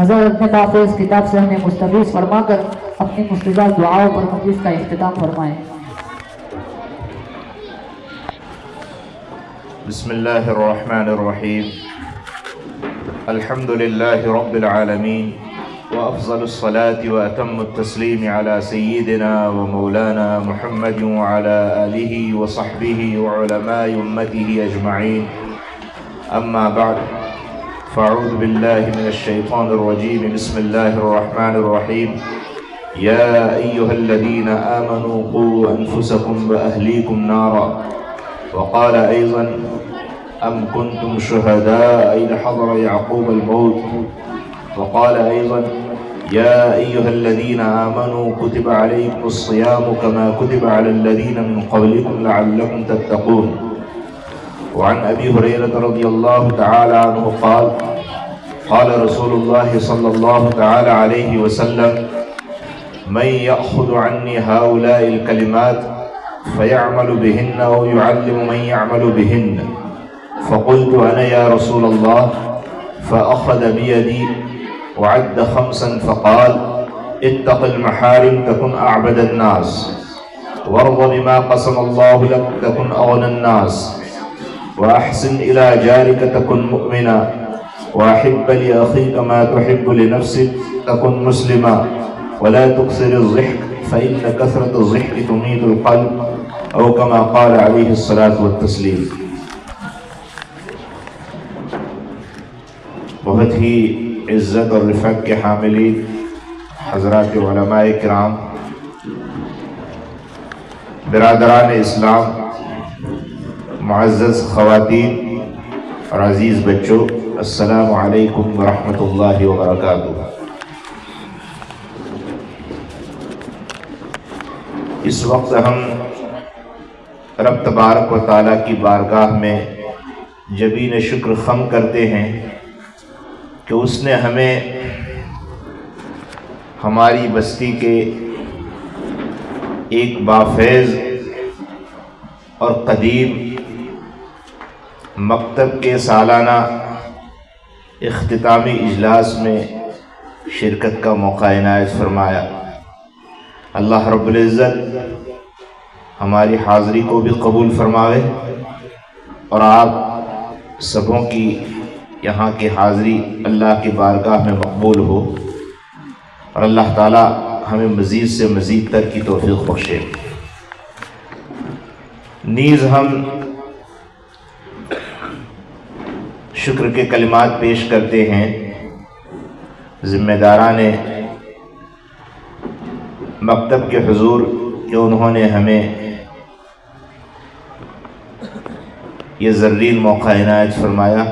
حضرت اپنے محفوظ کتاب سے ہمیں مستفیض فرما کر اپنی مستجاب دعاؤں پر مجلس کا اختتام فرمائیں۔ بسم اللہ الرحمن الرحیم، الحمد للہ رب العالمین، وافضل الصلاة واتم التسلیم علی سیدنا ومولانا محمد وعلی آلہ وصحبہ وعلماء امتہ اجمعین، اما بعد فاعوذ باللہ من الشیطان الرجیم، بسم اللہ الرحمن الرحیم، یا ایہا الذین آمنوا قوا انفسکم واہلیکم نارا، وقال أيضا أم كنتم شهداء إذ حضر يعقوب الموت، وقال أيضا يا أيها الذين آمنوا كتب عليكم الصيام كما كتب على الذين من قبلكم لعلكم تتقون. وعن أبي هريرة رضي الله تعالى عنه قال قال رسول الله صلى الله تعالى عليه وسلم من يأخذ عني هؤلاء الكلمات فيعمل بهن أو يعلم من يعمل بهن، فقلت أنا يا رسول الله، فأخذ بيدي وعد خمسا فقال اتق المحارم تكن أعبد الناس، وارض بما قسم الله لك تكن أغنى الناس، وأحسن إلى جارك تكن مؤمنا، وأحب لأخيك ما تحب لنفسك تكن مسلما، ولا تكثر الضحك فإن كثرة الضحك تميت القلب، او كما قال علیہ الصلاة والتسلیم۔ بہت ہی عزت اور رفعت کے حاملین حضرات علماء کرام، برادران اسلام، معزز خواتین اور عزیز بچوں، السلام علیکم ورحمۃ اللہ وبرکاتہ۔ اس وقت ہم رب تبارک و تعالیٰ کی بارگاہ میں جبین شکر خم کرتے ہیں کہ اس نے ہمیں ہماری بستی کے ایک بافیض اور قدیم مکتب کے سالانہ اختتامی اجلاس میں شرکت کا موقع عنایت فرمایا۔ اللہ رب العزت ہماری حاضری کو بھی قبول فرماوے اور آپ سبوں کی یہاں کی حاضری اللہ کی بارگاہ میں مقبول ہو، اور اللہ تعالی ہمیں مزید سے مزید تر کی توفیق بخشے۔ نیز ہم شکر کے کلمات پیش کرتے ہیں ذمہ داران مکتب کے حضور کہ انہوں نے ہمیں یہ زرین موقع عنایت فرمایا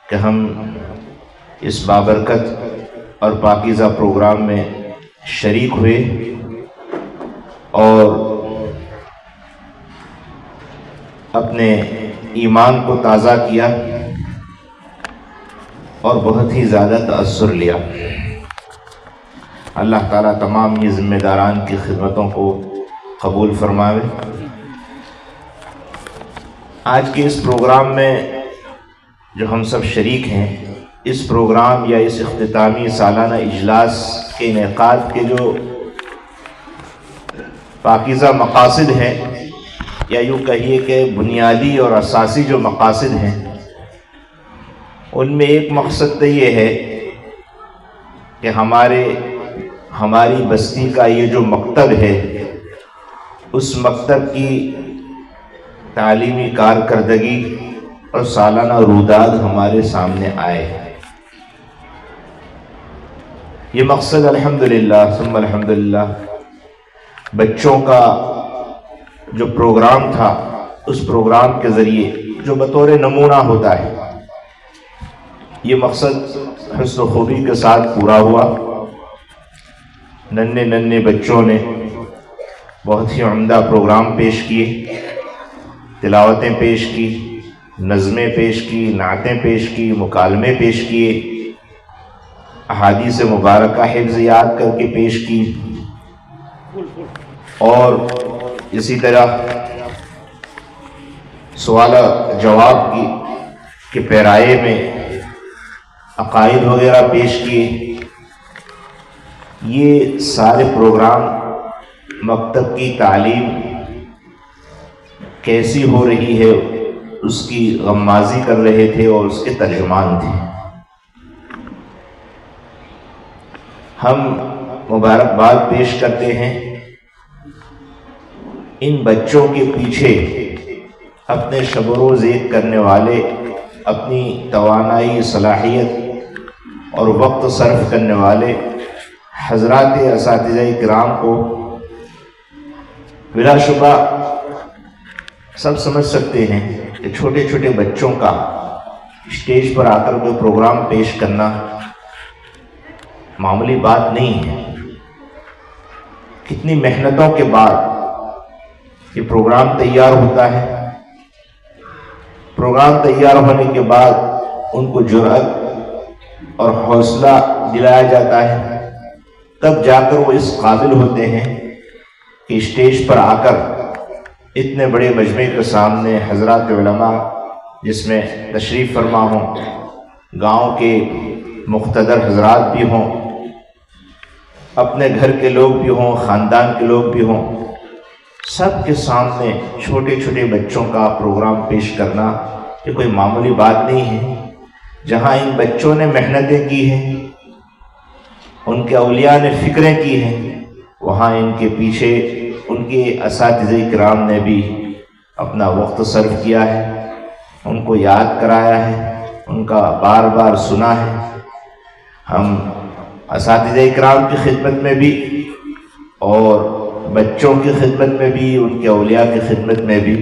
کہ ہم اس بابرکت اور پاکیزہ پروگرام میں شریک ہوئے اور اپنے ایمان کو تازہ کیا اور بہت ہی زیادہ تأثر لیا۔ اللہ تعالیٰ تمام یہ ذمہ داران کی خدمتوں کو قبول فرماوے۔ آج کے اس پروگرام میں جو ہم سب شریک ہیں، اس پروگرام یا اس اختتامی سالانہ اجلاس کے انعقاد کے جو پاکیزہ مقاصد ہیں، یا یوں کہیے کہ بنیادی اور اساسی جو مقاصد ہیں، ان میں ایک مقصد تو یہ ہے کہ ہماری بستی کا یہ جو مکتب ہے، اس مکتب کی تعلیمی کارکردگی اور سالانہ روداد ہمارے سامنے آئے۔ یہ مقصد الحمدللہ ثم الحمدللہ بچوں کا جو پروگرام تھا، اس پروگرام کے ذریعے جو بطور نمونہ ہوتا ہے، یہ مقصد حسن و خوبی کے ساتھ پورا ہوا۔ ننھے بچوں نے بہت ہی عمدہ پروگرام پیش کیے، تلاوتیں پیش کی، نظمیں پیش کی، نعتیں پیش کی، مکالمے پیش کیے، احادیث مبارکہ حفظ یاد کر کے پیش کی، اور اسی طرح سوال جواب کی پیرائے میں عقائد وغیرہ پیش کیے. یہ سارے پروگرام مکتب کی تعلیم کیسی ہو رہی ہے اس کی غمازی کر رہے تھے اور اس کے ترجمان تھے. ہم مبارکباد پیش کرتے ہیں ان بچوں کے پیچھے اپنے شب و روز ایک کرنے والے، اپنی توانائی، صلاحیت اور وقت صرف کرنے والے حضرات اساتذہ کرام کو بلا شبہ سب سمجھ سکتے ہیں کہ چھوٹے چھوٹے بچوں کا اسٹیج پر آ کر کوئی پروگرام پیش کرنا معمولی بات نہیں ہے. کتنی محنتوں کے بعد یہ پروگرام تیار ہوتا ہے. پروگرام تیار ہونے کے بعد ان کو جرأت اور حوصلہ دلایا جاتا ہے، تب جا کر وہ اس قابل ہوتے ہیں کہ اسٹیج پر آ کر اتنے بڑے مجمع کے سامنے حضرات علماء جس میں تشریف فرما ہوں، گاؤں کے مقتدر حضرات بھی ہوں، اپنے گھر کے لوگ بھی ہوں، خاندان کے لوگ بھی ہوں، سب کے سامنے چھوٹے چھوٹے بچوں کا پروگرام پیش کرنا یہ کوئی معمولی بات نہیں ہے. جہاں ان بچوں نے محنتیں کی ہیں، ان کے اولیاء نے فکریں کی ہیں، وہاں ان کے پیچھے ان کے اساتذہ کرام نے بھی اپنا وقت صرف کیا ہے، ان کو یاد کرایا ہے، ان کا بار بار سنا ہے. ہم اساتذہ کرام کی خدمت میں بھی اور بچوں کی خدمت میں بھی، ان کے اولیاء کی خدمت میں بھی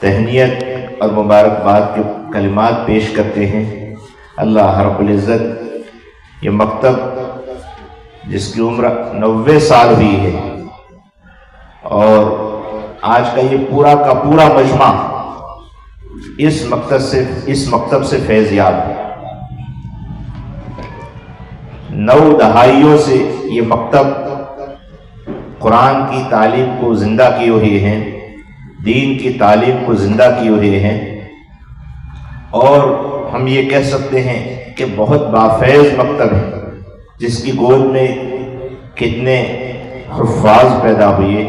تہنیت اور مبارکباد کے کلمات پیش کرتے ہیں. اللہ رب العزت یہ مکتب جس کی عمر 90 سال ہوئی ہے اور آج کا یہ پورا کا پورا مجمع اس مکتب سے فیض یاب ہے. 9 دہائیوں سے یہ مکتب قرآن کی تعلیم کو زندہ کیے ہوئے ہیں، دین کی تعلیم کو زندہ کیے ہوئے ہیں، اور ہم یہ کہہ سکتے ہیں کہ بہت بافیض مکتب ہے جس کی گود میں کتنے حفاظ پیدا ہوئے،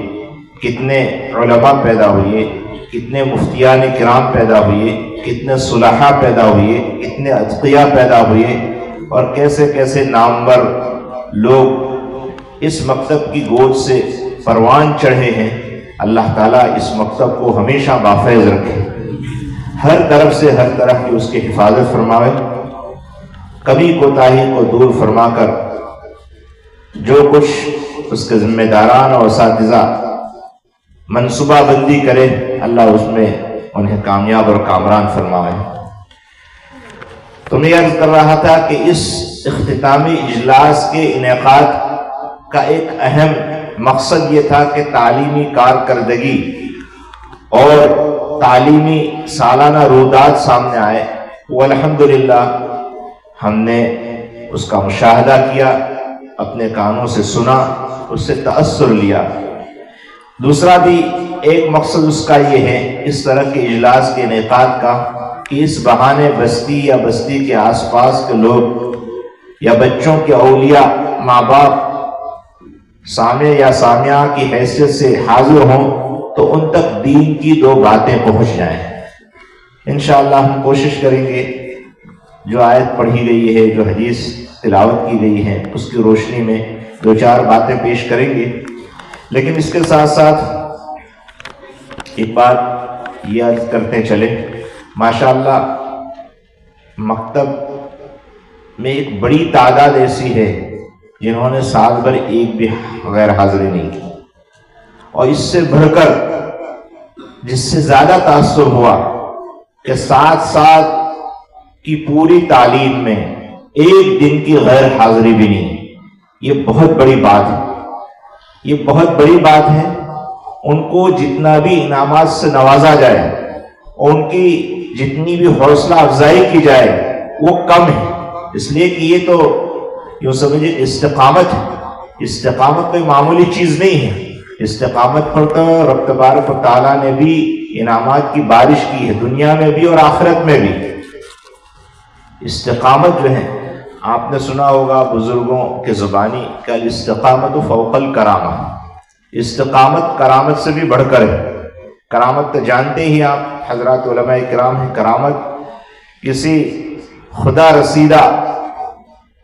کتنے علماء پیدا ہوئے، کتنے مفتیان کرام پیدا ہوئے، کتنے صلحاء پیدا ہوئے، کتنے اتقیاء پیدا ہوئے، اور کیسے کیسے نامور لوگ اس مکتب کی گود سے پروان چڑھے ہیں. اللہ تعالیٰ اس مکتب کو ہمیشہ بافیض رکھے، ہر طرف سے ہر طرف کی اس کی حفاظت فرمائے، کمی کوتاہی کو دور فرما کر جو کچھ اس کے ذمہ داران اور اساتذہ منصوبہ بندی کرے اللہ اس میں انہیں کامیاب اور کامران فرمائے. تو میں عرض کر رہا تھا کہ اس اختتامی اجلاس کے انعقاد کا ایک اہم مقصد یہ تھا کہ تعلیمی کارکردگی اور تعلیمی سالانہ رویداد سامنے آئے. والحمدللہ ہم نے اس کا مشاہدہ کیا، اپنے کانوں سے سنا، اس سے تأثر لیا. دوسرا بھی ایک مقصد اس کا یہ ہے اس طرح کے اجلاس کے انعقاد کا کہ اس بہانے بستی یا بستی کے آس پاس کے لوگ یا بچوں کے اولیاء، ماں باپ سامع یا سامعہ کی حیثیت سے حاضر ہوں تو ان تک دین کی 2 باتیں پہنچ جائیں. انشاءاللہ ہم کوشش کریں گے جو آیت پڑھی گئی ہے، جو حدیث تلاوت کی گئی ہے، اس کی روشنی میں 2-4 باتیں پیش کریں گے. لیکن اس کے ساتھ ساتھ ایک بات یہ عرض کرتے چلے، ماشاءاللہ مکتب میں ایک بڑی تعداد ایسی ہے جنہوں نے سال بھر ایک بھی غیر حاضری نہیں کی، اور اس سے بڑھ کر جس سے زیادہ تاثر ہوا کہ 7 سال کی پوری تعلیم میں ایک دن کی غیر حاضری بھی نہیں. یہ بہت بڑی بات ہے، یہ بہت بڑی بات ہے. ان کو جتنا بھی انعامات سے نوازا جائے، ان کی جتنی بھی حوصلہ افزائی کی جائے وہ کم ہے، اس لیے کہ یہ تو یوں سمجھے استقامت ہے. استقامت کوئی معمولی چیز نہیں ہے. استقامت پر تو رب تبارک و تعالیٰ نے بھی انعامات کی بارش کی ہے، دنیا میں بھی اور آخرت میں بھی. استقامت جو ہے، آپ نے سنا ہوگا بزرگوں کے زبانی کہ الاستقامت فوق الکرامہ، استقامت کرامت سے بھی بڑھ کر ہے۔ کرامت تو جانتے ہی آپ حضرات علماء کرام ہیں، کرامت کسی خدا رسیدہ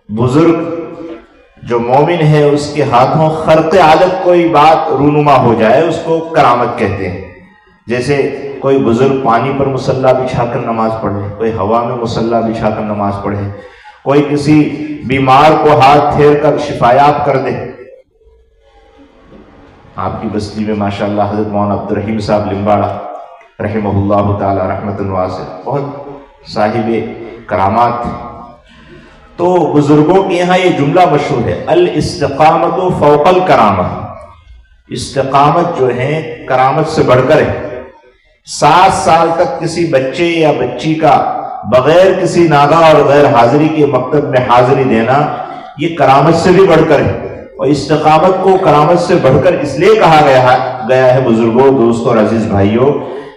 بزرگ جو مومن ہے اس کے ہاتھوں خرق عادت کوئی بات رونما ہو جائے اس کو کرامت کہتے ہیں۔ جیسے کوئی بزرگ پانی پر مصلی بچھا کر نماز پڑھے، کوئی ہوا میں مصلی بچھا کر نماز پڑھے، کوئی کسی بیمار کو ہاتھ پھیر کر شفایاب کر دے۔ آپ کی بستی میں ماشاءاللہ حضرت مولانا عبد الرحیم صاحب لمباڑا رحمہ اللہ تعالی رحمۃ واسع بہت صاحب کرامات تھے۔ تو بزرگوں کے یہاں یہ جملہ مشہور ہے، الاستقامت فوق الکرامہ، استقامت جو ہے کرامت سے بڑھ کر ہے۔ 7 سال تک کسی بچے یا بچی کا بغیر کسی ناغہ اور غیر حاضری کے مکتب میں حاضری دینا یہ کرامت سے بھی بڑھ کر ہے۔ اور استقامت کو کرامت سے بڑھ کر اس لیے کہا گیا ہے بزرگوں، دوستوں اور عزیز بھائیوں،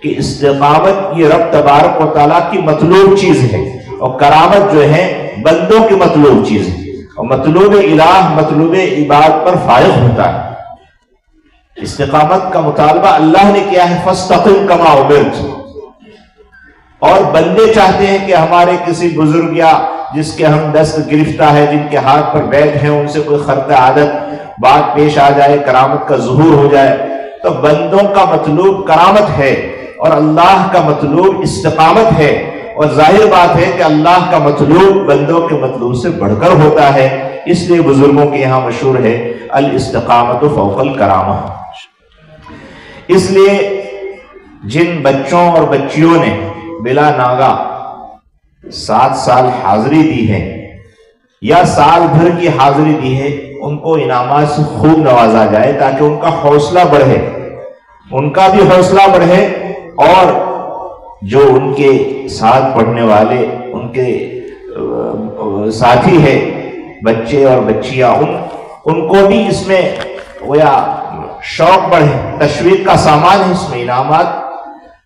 کہ استقامت یہ رب تبارک و تعالیٰ کی مطلوب چیز ہے، اور کرامت جو ہے بندوں کی مطلوب چیز ہے، اور مطلوب الہ مطلوب عباد پر فائق ہوتا ہے۔ استقامت کا مطالبہ اللہ نے کیا ہے، فاستقم کما امرت، اور بندے چاہتے ہیں کہ ہمارے کسی بزرگ یا جس کے ہم دست گرفتہ ہے، جن کے ہاتھ پر بیت ہیں، ان سے کوئی خرق عادت بات پیش آ جائے، کرامت کا ظہور ہو جائے۔ تو بندوں کا مطلوب کرامت ہے اور اللہ کا مطلوب استقامت ہے، اور ظاہر بات ہے کہ اللہ کا مطلوب بندوں کے مطلوب سے بڑھ کر ہوتا ہے۔ اس لیے بزرگوں کے یہاں مشہور ہے الاستقامت فوق الکرامہ۔ اس لیے جن بچوں اور بچیوں نے بلا ناغہ 7 سال حاضری دی ہے یا سال بھر کی حاضری دی ہے، ان کو انعامات سے خوب نوازا جائے تاکہ ان کا حوصلہ بڑھے، ان کا بھی حوصلہ بڑھے، اور جو ان کے ساتھ پڑھنے والے ان کے ساتھی ہے بچے اور بچیاں، ان کو بھی اس میں گویا شوق بڑھے، تشویق کا سامان ہے اس میں انعامات۔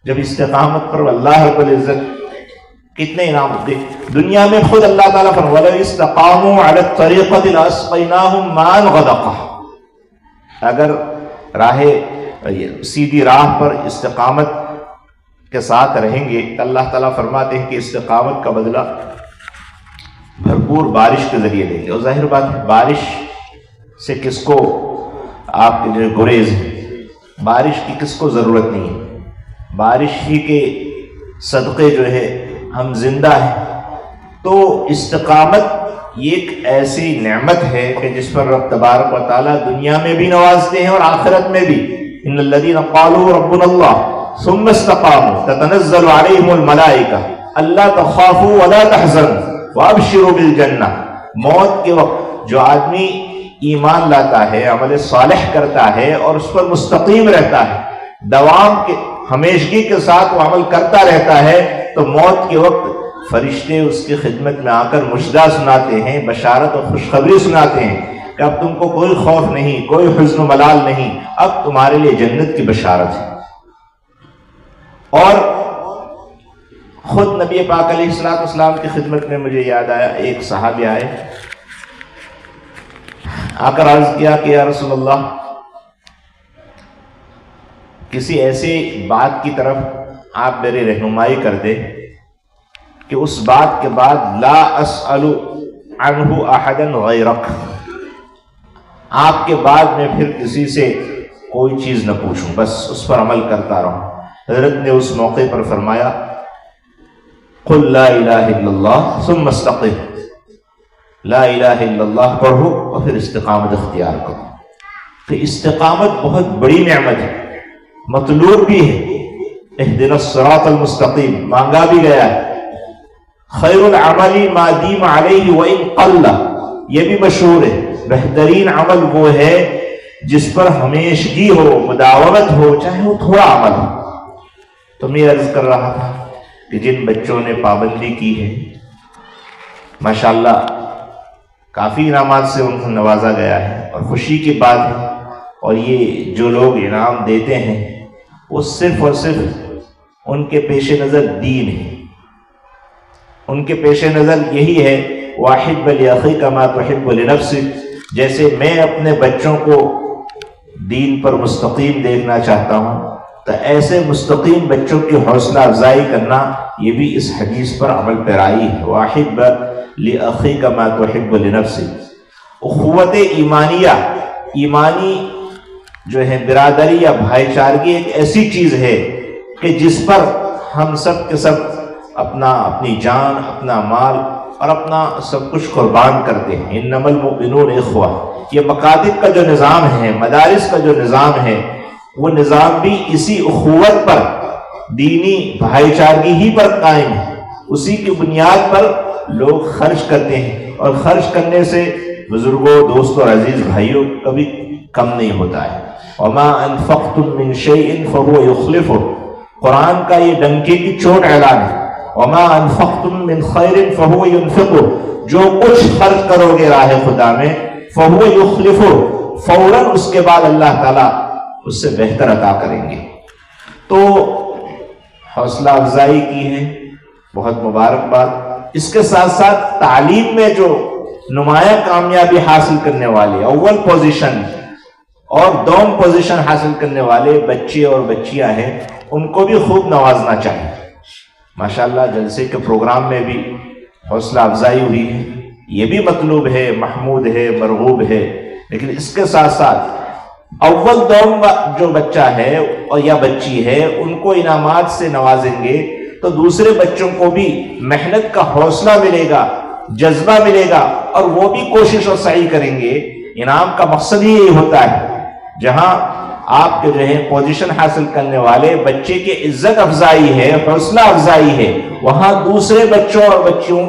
جب استقامت پر اللہ رب العزت کتنے انعام دے، دنیا میں خود اللہ تعالیٰ فرمایا وَلَوْ اسْتَقَامُوا عَلَى الطَّرِيقَةِ لَأَسْقَيْنَاهُمْ مَاءً غَدَقًا، اگر سیدھی راہ پر استقامت کے ساتھ رہیں گے تو اللہ تعالیٰ فرماتے ہیں کہ استقامت کا بدلہ بھرپور بارش کے ذریعے دیں گے۔ اور ظاہر بات ہے بارش سے کس کو آپ کے جو گریز ہے، بارش کی کس کو ضرورت نہیں ہے، بارش ہی کے صدقے جو ہے ہم زندہ ہیں۔ تو استقامت یہ ایک ایسی نعمت ہے کہ جس پر رب تبارک و تعالیٰ دنیا میں بھی نوازتے ہیں اور آخرت میں بھی۔ ان الذین قالوا ربنا اللہ ثم استقاموا تتنزل علیہم الملائکہ الا تخافوا ولا تحزنوا وابشروا بالجنہ۔ موت کے وقت جو آدمی ایمان لاتا ہے، عمل صالح کرتا ہے اور اس پر مستقیم رہتا ہے، دوام کے ہمیشگی کے ساتھ وہ عمل کرتا رہتا ہے، تو موت کے وقت فرشتے اس کی خدمت میں آ کر مژدہ سناتے ہیں، بشارت اور خوشخبری سناتے ہیں کہ اب تم کو کوئی خوف نہیں، کوئی حزن و ملال نہیں، اب تمہارے لیے جنت کی بشارت ہے۔ اور خود نبی پاک علیہ السلام کی خدمت میں مجھے یاد آیا، ایک صحابی آئے، آ کر عرض کیا کہ یا رسول اللہ، کسی ایسی بات کی طرف آپ میری رہنمائی کر دیں کہ اس بات کے بعد لا اسأل عنہ احدا غیرک، آپ کے بعد میں پھر کسی سے کوئی چیز نہ پوچھوں، بس اس پر عمل کرتا رہوں۔ حضرت نے اس موقع پر فرمایا قل لا الہ الا اللہ ثم استقم، لا الہ الا اللہ پڑھو اور پھر استقامت اختیار کرو۔ تو استقامت بہت بڑی نعمت ہے، مطلوب بھی ہے، اہدنا الصراط المستقیم مانگا بھی گیا ہے۔ خیر العمل ما دیم علیہ وان قل، یہ بھی مشہور ہے، بہترین عمل وہ ہے جس پر ہمیشگی ہو، مداومت ہو، چاہے وہ تھوڑا عمل ہو۔ تو میں عرض کر رہا تھا کہ جن بچوں نے پابندی کی ہے ماشاءاللہ کافی انعامات سے ان کو نوازا گیا ہے، اور خوشی کی بات ہے۔ اور یہ جو لوگ انعام دیتے ہیں وہ صرف اور صرف ان کے پیش نظر دین ہے، ان کے پیش نظر یہی ہے واحب لأخیک ما تحب لنفسک، جیسے میں اپنے بچوں کو دین پر مستقیم دیکھنا چاہتا ہوں تو ایسے مستقیم بچوں کی حوصلہ افزائی کرنا یہ بھی اس حدیث پر عمل پیرائی ہے۔ واحب لأخیک ما تحب لنفسک۔ اخوت ایمانیہ، ایمانی جو ہے برادری یا بھائی چارگی ایک ایسی چیز ہے کہ جس پر ہم سب کے سب اپنی جان، اپنا مال اور اپنا سب کچھ قربان کرتے ہیں۔ انما المؤمنون اخوہ، یہ مکاتب کا جو نظام ہے، مدارس کا جو نظام ہے، وہ نظام بھی اسی اخوت پر، دینی بھائی چارگی ہی پر قائم ہے۔ اسی کی بنیاد پر لوگ خرچ کرتے ہیں، اور خرچ کرنے سے بزرگوں، دوستوں اور عزیز بھائیوں کبھی کم نہیں ہوتا ہے۔ وما انفقتم من شیء فهو یخلفہ، قرآن کا یہ ڈنکے کی چوٹ اعلان ہے۔ وما انفقتم من خیر فهو ينفقہ، جو کچھ خرچ کرو گے راہ خدا میں فهو یخلفہ، فوراً اس کے بعد اللہ تعالیٰ اس سے بہتر عطا کریں گے۔ تو حوصلہ افزائی کی ہے، بہت مبارکباد۔ اس کے ساتھ ساتھ تعلیم میں جو نمایاں کامیابی حاصل کرنے والے، اول پوزیشن اور دوم پوزیشن حاصل کرنے والے بچے اور بچیاں ہیں، ان کو بھی خوب نوازنا چاہیے۔ ماشاءاللہ جلسے کے پروگرام میں بھی حوصلہ افزائی ہوئی ہے، یہ بھی مطلوب ہے، محمود ہے، مرغوب ہے، لیکن اس کے ساتھ ساتھ اول دوم جو بچہ ہے اور یا بچی ہے ان کو انعامات سے نوازیں گے تو دوسرے بچوں کو بھی محنت کا حوصلہ ملے گا، جذبہ ملے گا، اور وہ بھی کوشش اور سعی کریں گے۔ انعام کا مقصد ہی یہی ہوتا ہے، جہاں آپ کے جو ہے پوزیشن حاصل کرنے والے بچے کی عزت افزائی ہے، حوصلہ افزائی ہے، وہاں دوسرے بچوں اور بچیوں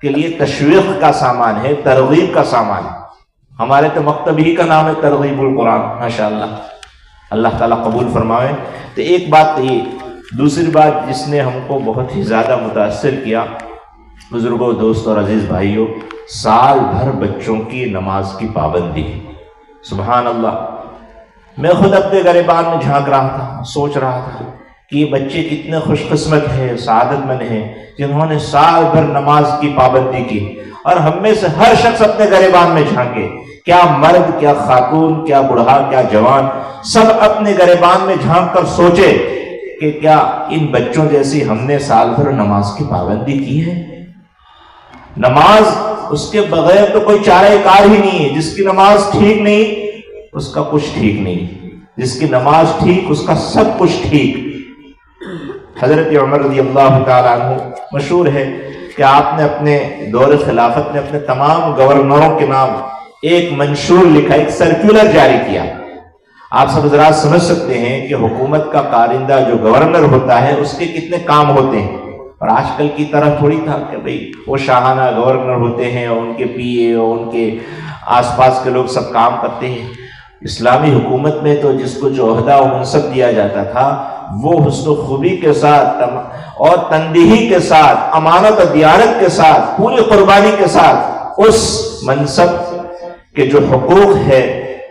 کے لیے تشویق کا سامان ہے، ترغیب کا سامان ہے۔ ہمارے تو مکتب ہی کا نام ہے ترغیب القرآن، ماشاءاللہ، اللہ تعالیٰ قبول فرمائے۔ تو ایک بات یہ، دوسری بات جس نے ہم کو بہت ہی زیادہ متاثر کیا، بزرگوں، دوستوں اور عزیز بھائیوں، سال بھر بچوں کی نماز کی پابندی۔ سبحان اللہ، میں خود اپنے گریبان میں جھانک رہا تھا، سوچ رہا تھا کہ یہ بچے کتنے خوش قسمت ہیں، سعادت مند ہیں، جنہوں نے سال بھر نماز کی پابندی کی۔ اور ہم میں سے ہر شخص اپنے گریبان میں جھانکے، کیا مرد، کیا خاتون، کیا بڑھا، کیا جوان، سب اپنے گریبان میں جھانک کر سوچے کہ کیا ان بچوں جیسی ہم نے سال بھر نماز کی پابندی کی ہے؟ نماز، اس کے بغیر تو کوئی چارہ کار ہی نہیں ہے۔ جس کی نماز ٹھیک نہیں اس کا کچھ ٹھیک نہیں، جس کی نماز ٹھیک اس کا سب کچھ ٹھیک۔ حضرت عمر رضی اللہ تعالیٰ عنہ مشہور ہے کہ آپ نے اپنے دور خلافت میں اپنے تمام گورنروں کے نام ایک منشور لکھا، ایک سرکولر جاری کیا۔ آپ سب حضرات سمجھ سکتے ہیں کہ حکومت کا کارندہ جو گورنر ہوتا ہے اس کے کتنے کام ہوتے ہیں، اور آج کل کی طرح تھوڑی تھا کہ بھئی وہ شاہانہ گورنر ہوتے ہیں اور ان کے پی اے اور ان کے آس پاس کے لوگ سب کام کرتے ہیں۔ اسلامی حکومت میں تو جس کو جو عہدہ و منصب دیا جاتا تھا وہ حسن و خوبی کے ساتھ اور تندہی کے ساتھ، امانت و دیانت کے ساتھ، پوری قربانی کے ساتھ اس منصب کے جو حقوق ہے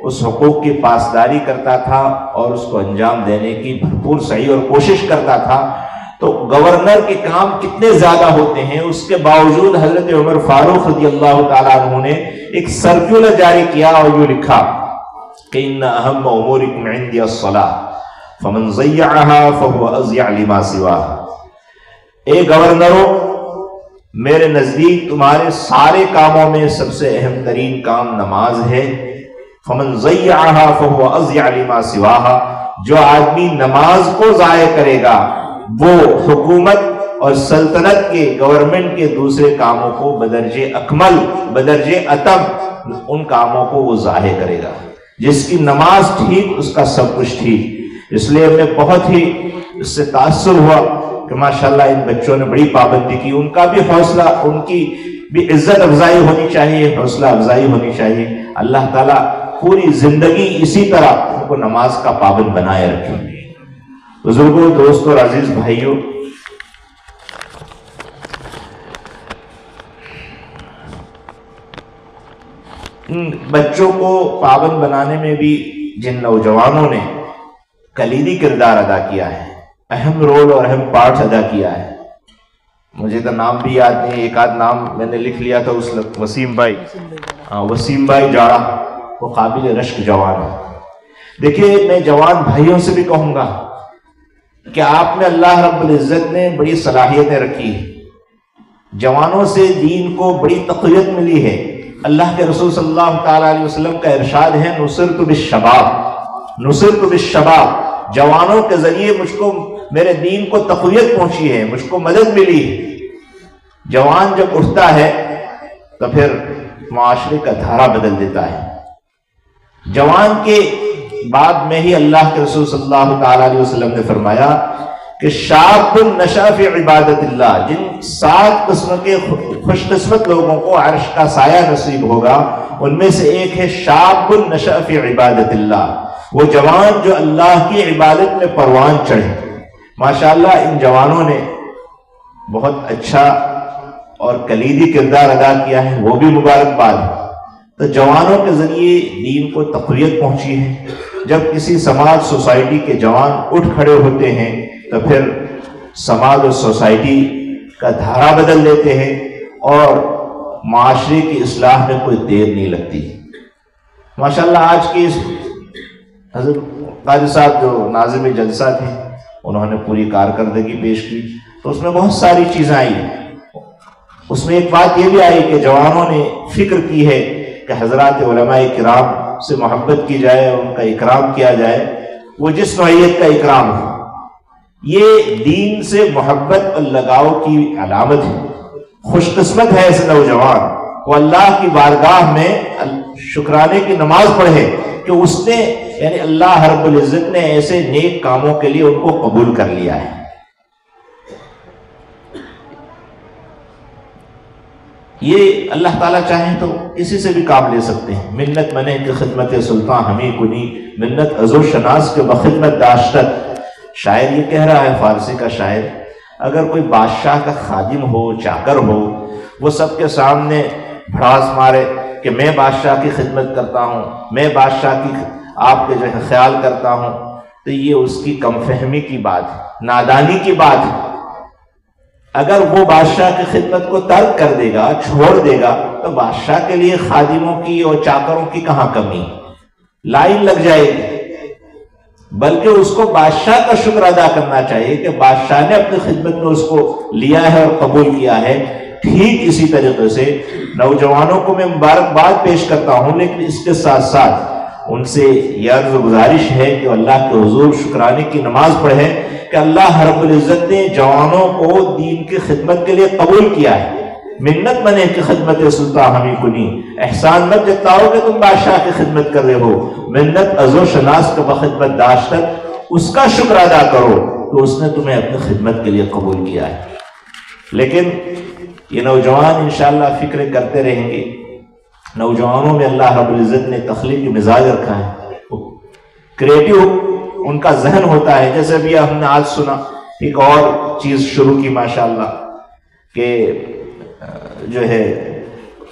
اس حقوق کی پاسداری کرتا تھا اور اس کو انجام دینے کی بھرپور سعی اور کوشش کرتا تھا۔ تو گورنر کے کام کتنے زیادہ ہوتے ہیں، اس کے باوجود حضرت عمر فاروق رضی اللہ تعالیٰ عنہ نے ایک سرکولر جاری کیا اور یہ لکھا کہ ان اہم امورکم عندی الصلاۃ فمن ضیعها فهو اضیع لما سواہ۔ اے گورنروں، میرے نزدیک تمہارے سارے کاموں میں سب سے اہم ترین کام نماز ہے۔ فمن ضیعها فهو اضیع لما سواہ، جو آدمی نماز کو ضائع کرے گا وہ حکومت اور سلطنت کے، گورنمنٹ کے دوسرے کاموں کو بدرجے اکمل، بدرجے اتم ان کاموں کو وہ ضائع کرے گا۔ جس کی نماز ٹھیک اس کا سب کچھ ٹھیک۔ اس لیے میں بہت ہی اس سے تاثر ہوا کہ ماشاءاللہ ان بچوں نے بڑی پابندی کی۔ ان کا بھی حوصلہ، ان کی بھی عزت افزائی ہونی چاہیے، حوصلہ افزائی ہونی چاہیے۔ اللہ تعالیٰ پوری زندگی اسی طرح ان کو نماز کا پابند بنائے رکھیں۔ بزرگوں، دوستوں اور عزیز بھائیوں، ان بچوں کو پابند بنانے میں بھی جن نوجوانوں نے کلیدی کردار ادا کیا ہے، اہم رول اور اہم پارٹ ادا کیا ہے، مجھے تو نام بھی یاد نہیں، ایک آدھ نام میں نے لکھ لیا تھا اس وسیم بھائی، وسیم بھائی جاڑا، وہ قابل رشک جوان ہے۔ دیکھیے میں جوان بھائیوں سے بھی کہوں گا کہ آپ میں اللہ رب العزت نے بڑی صلاحیتیں رکھی ہیں، جوانوں سے دین کو بڑی تقویت ملی ہے۔ اللہ کے رسول صلی اللہ تعالیٰ علیہ وسلم کا ارشاد ہے نصرت بالشباب، نصرت بالشباب، جوانوں کے ذریعے مجھ کو میرے دین کو تقویت پہنچی ہے، مجھ کو مدد ملی ہے۔ جوان جب اٹھتا ہے تو پھر معاشرے کا دھارا بدل دیتا ہے۔ جوان کے بعد میں ہی اللہ کے رسول صلی اللہ تعالیٰ علیہ وسلم نے فرمایا کہ شاب نشأ فی عبادت اللہ، جن 7 قسم کے خوش قسمت لوگوں کو عرش کا سایہ نصیب ہوگا ان میں سے ایک ہے شاب نشأ فی عبادت اللہ، وہ جوان جو اللہ کی عبادت میں پروان چڑھے۔ ماشاءاللہ ان جوانوں نے بہت اچھا اور کلیدی کردار ادا کیا ہے، وہ بھی مبارکباد ہے۔ تو جوانوں کے ذریعے دین کو تقویت پہنچی ہے۔ جب کسی سماج سوسائٹی کے جوان اٹھ کھڑے ہوتے ہیں تو پھر سماج اور سوسائٹی کا دھارا بدل دیتے ہیں اور معاشرے کی اصلاح میں کوئی دیر نہیں لگتی۔ ماشاءاللہ آج کی اس حضرت قاضی صاحب جو ناظم جلسہ تھے انہوں نے پوری کارکردگی پیش کی، تو اس میں بہت ساری چیزیں آئی۔ اس میں ایک بات یہ بھی آئی کہ جوانوں نے فکر کی ہے کہ حضرات علماء کرام سے محبت کی جائے، ان کا اکرام کیا جائے، وہ جس نوعیت کا اکرام ہے یہ دین سے محبت اور لگاؤ کی علامت ہے۔ خوش قسمت ہے ایسے نوجوان، وہ اللہ کی بارگاہ میں شکرانے کی نماز پڑھے کہ اس نے یعنی اللہ رب العزت نے ایسے نیک کاموں کے لیے ان کو قبول کر لیا ہے۔ یہ اللہ تعالیٰ چاہیں تو کسی سے بھی کام لے سکتے ہیں۔ منت منے کی خدمت سلطان ہمیں کنی، منت عزو شناس کے بخدمت داشتت۔ شاعر یہ کہہ رہا ہے، فارسی کا شاعر، اگر کوئی بادشاہ کا خادم ہو، چاکر ہو، وہ سب کے سامنے بھڑاس مارے کہ میں بادشاہ کی خدمت کرتا ہوں، میں بادشاہ کی آپ کے جو ہے خیال کرتا ہوں، تو یہ اس کی کم فہمی کی بات ہے، نادانی کی بات ہے۔ اگر وہ بادشاہ کی خدمت کو ترک کر دے گا، چھوڑ دے گا، تو بادشاہ کے لیے خادموں کی اور چاکروں کی کہاں کمی، لائن لگ جائے گی۔ بلکہ اس کو بادشاہ کا شکر ادا کرنا چاہیے کہ بادشاہ نے اپنی خدمت میں اس کو لیا ہے اور قبول کیا ہے۔ ٹھیک اسی طریقے سے نوجوانوں کو میں مبارکباد پیش کرتا ہوں، لیکن اس کے ساتھ ساتھ ان سے یہ عرض و گزارش ہے کہ اللہ کے حضور شکرانے کی نماز پڑھیں کہ اللہ رب العزت نے جوانوں کو دین کی خدمت کے لیے قبول کیا ہے۔ منت منے کی خدمت سلطان ہمیں کنی، احسان مت جتاؤ کہ تم بادشاہ کی خدمت کر رہے ہو، منت عزو شناس کا بخدمت داشتت، اس کا شکر ادا کرو کہ اس نے تمہیں اپنی خدمت کے لیے قبول کیا ہے۔ لیکن یہ نوجوان انشاءاللہ فکریں کرتے رہیں گے۔ نوجوانوں میں اللہ رب العزت نے تخلیقی مزاج رکھا ہے، کریٹو ان کا ذہن ہوتا ہے۔ جیسے بھی ہم نے آج سنا ایک اور چیز شروع کی ماشاءاللہ کہ جو ہے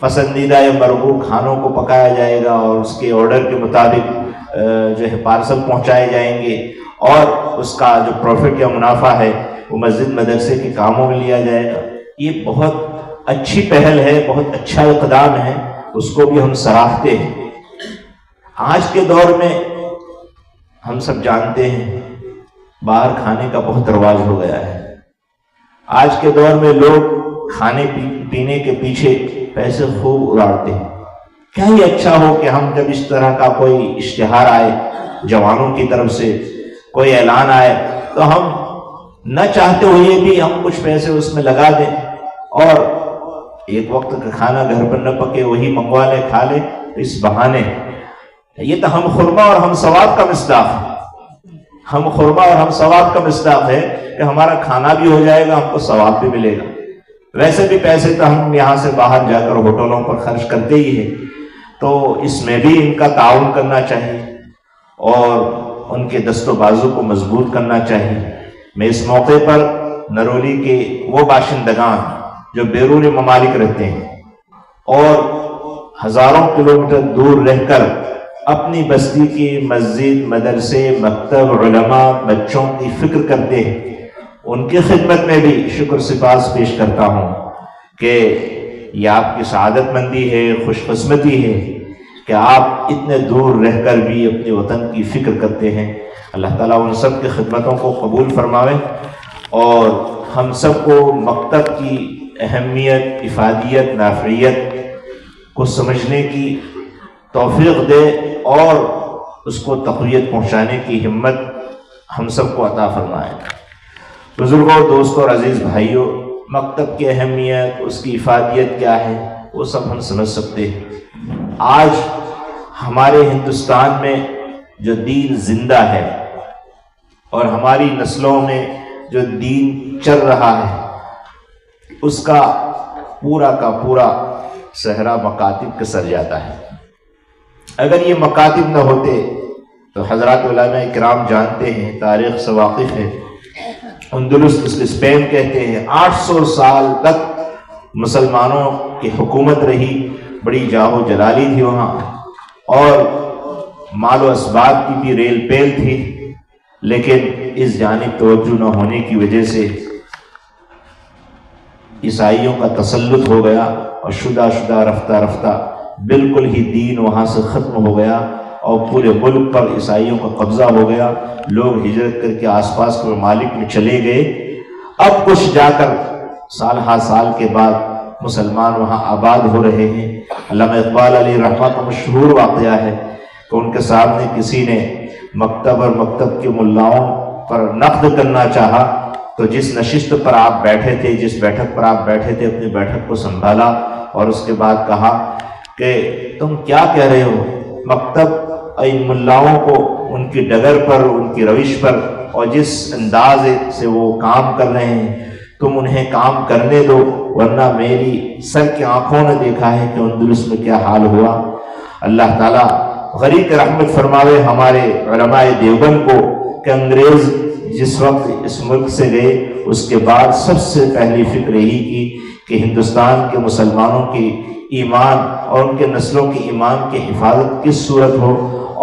پسندیدہ یا مرغوب کھانوں کو پکایا جائے گا اور اس کے آرڈر کے مطابق جو ہے پارسل پہنچائے جائیں گے، اور اس کا جو پروفٹ یا منافع ہے وہ مسجد مدرسے کے کاموں میں لیا جائے گا۔ یہ بہت اچھی پہل ہے، بہت اچھا اقدام ہے، اس کو بھی ہم سراہتے ہیں۔ آج کے دور میں ہم سب جانتے ہیں باہر کھانے کا بہت رواج ہو گیا ہے۔ آج کے دور میں لوگ کھانے پینے کے پیچھے پیسے خوب اڑاتے ہیں۔ کیا ہی اچھا ہو کہ ہم جب اس طرح کا کوئی اشتہار آئے جوانوں کی طرف سے، کوئی اعلان آئے، تو ہم نہ چاہتے ہوئے بھی ہم کچھ پیسے اس میں لگا دیں اور ایک وقت کا کھانا گھر پر نہ پکے وہی منگوا لیں، کھا لیں، اس بہانے۔ یہ تو ہم خرما اور ہم ثواب کا مصداق ہے، ہم خرما اور ہم ثواب کا مصداق ہے کہ ہمارا کھانا بھی ہو جائے گا، ہم کو ثواب بھی ملے گا۔ ویسے بھی پیسے تو ہم یہاں سے باہر جا کر ہوٹلوں پر خرچ کرتے ہی ہیں، تو اس میں بھی ان کا تعاون کرنا چاہیے اور ان کے دست و بازو کو مضبوط کرنا چاہیے۔ میں اس موقع پر نرولی کے وہ باشندگان جو بیرون ممالک رہتے ہیں اور ہزاروں کلومیٹر دور رہ کر اپنی بستی کی مسجد، مدرسے، مکتب، علماء، بچوں کی فکر کرتے ہیں، ان کی خدمت میں بھی شکر سپاس پیش کرتا ہوں کہ یہ آپ کی سعادت مندی ہے، خوش قسمتی ہے کہ آپ اتنے دور رہ کر بھی اپنے وطن کی فکر کرتے ہیں۔ اللہ تعالیٰ ان سب کی خدمتوں کو قبول فرماوے اور ہم سب کو مکتب کی اہمیت، افادیت، نافعیت کو سمجھنے کی توفیق دے اور اس کو تقویت پہنچانے کی ہمت ہم سب کو عطا فرمائے۔ بزرگوں، دوستوں اور عزیز بھائیوں، مکتب کی اہمیت، اس کی افادیت کیا ہے وہ سب ہم سمجھ سکتے ہیں۔ آج ہمارے ہندوستان میں جو دین زندہ ہے اور ہماری نسلوں میں جو دین چل رہا ہے، اس کا پورا صحرا مکاتب کے سر جاتا ہے۔ اگر یہ مکاتب نہ ہوتے تو حضرات علماء کرام جانتے ہیں، تاریخ سے واقف ہے، اندلس جس کو اسپین کہتے ہیں، 800 سال تک مسلمانوں کی حکومت رہی، بڑی جاہ و جلالی تھی وہاں، اور مال و اسباب کی بھی ریل پیل تھی، لیکن اس جانب توجہ نہ ہونے کی وجہ سے عیسائیوں کا تسلط ہو گیا اور شدہ رفتہ بالکل ہی دین وہاں سے ختم ہو گیا اور پورے ملک پر عیسائیوں کا قبضہ ہو گیا۔ لوگ ہجرت کر کے آس پاس کے ممالک میں چلے گئے۔ اب کچھ جا کر سال ہا سال کے بعد مسلمان وہاں آباد ہو رہے ہیں۔ علامہ اقبال علیہ رحمہ کا مشہور واقعہ ہے کہ ان کے سامنے کسی نے مکتب اور مکتب کے ملاؤں پر نقد کرنا چاہا، تو جس نشست پر آپ بیٹھے تھے، جس بیٹھک پر آپ بیٹھے تھے، اپنی بیٹھک کو سنبھالا اور اس کے بعد کہا کہ تم کیا کہہ رہے ہو؟ مکتب ان ملاؤں کو ان کی ڈگر پر، ان کی روش پر اور جس انداز سے وہ کام کر رہے ہیں تم انہیں کام کرنے دو، ورنہ میری سر کی آنکھوں نے دیکھا ہے کہ اندلس میں کیا حال ہوا۔ اللہ تعالیٰ غریق رحمت فرماوے ہمارے علماء دیوبند کو کہ انگریز جس وقت اس ملک سے گئے اس کے بعد سب سے پہلی فکر یہی کی کہ ہندوستان کے مسلمانوں کی ایمان اور ان کے نسلوں کی ایمان کی حفاظت کس صورت ہو،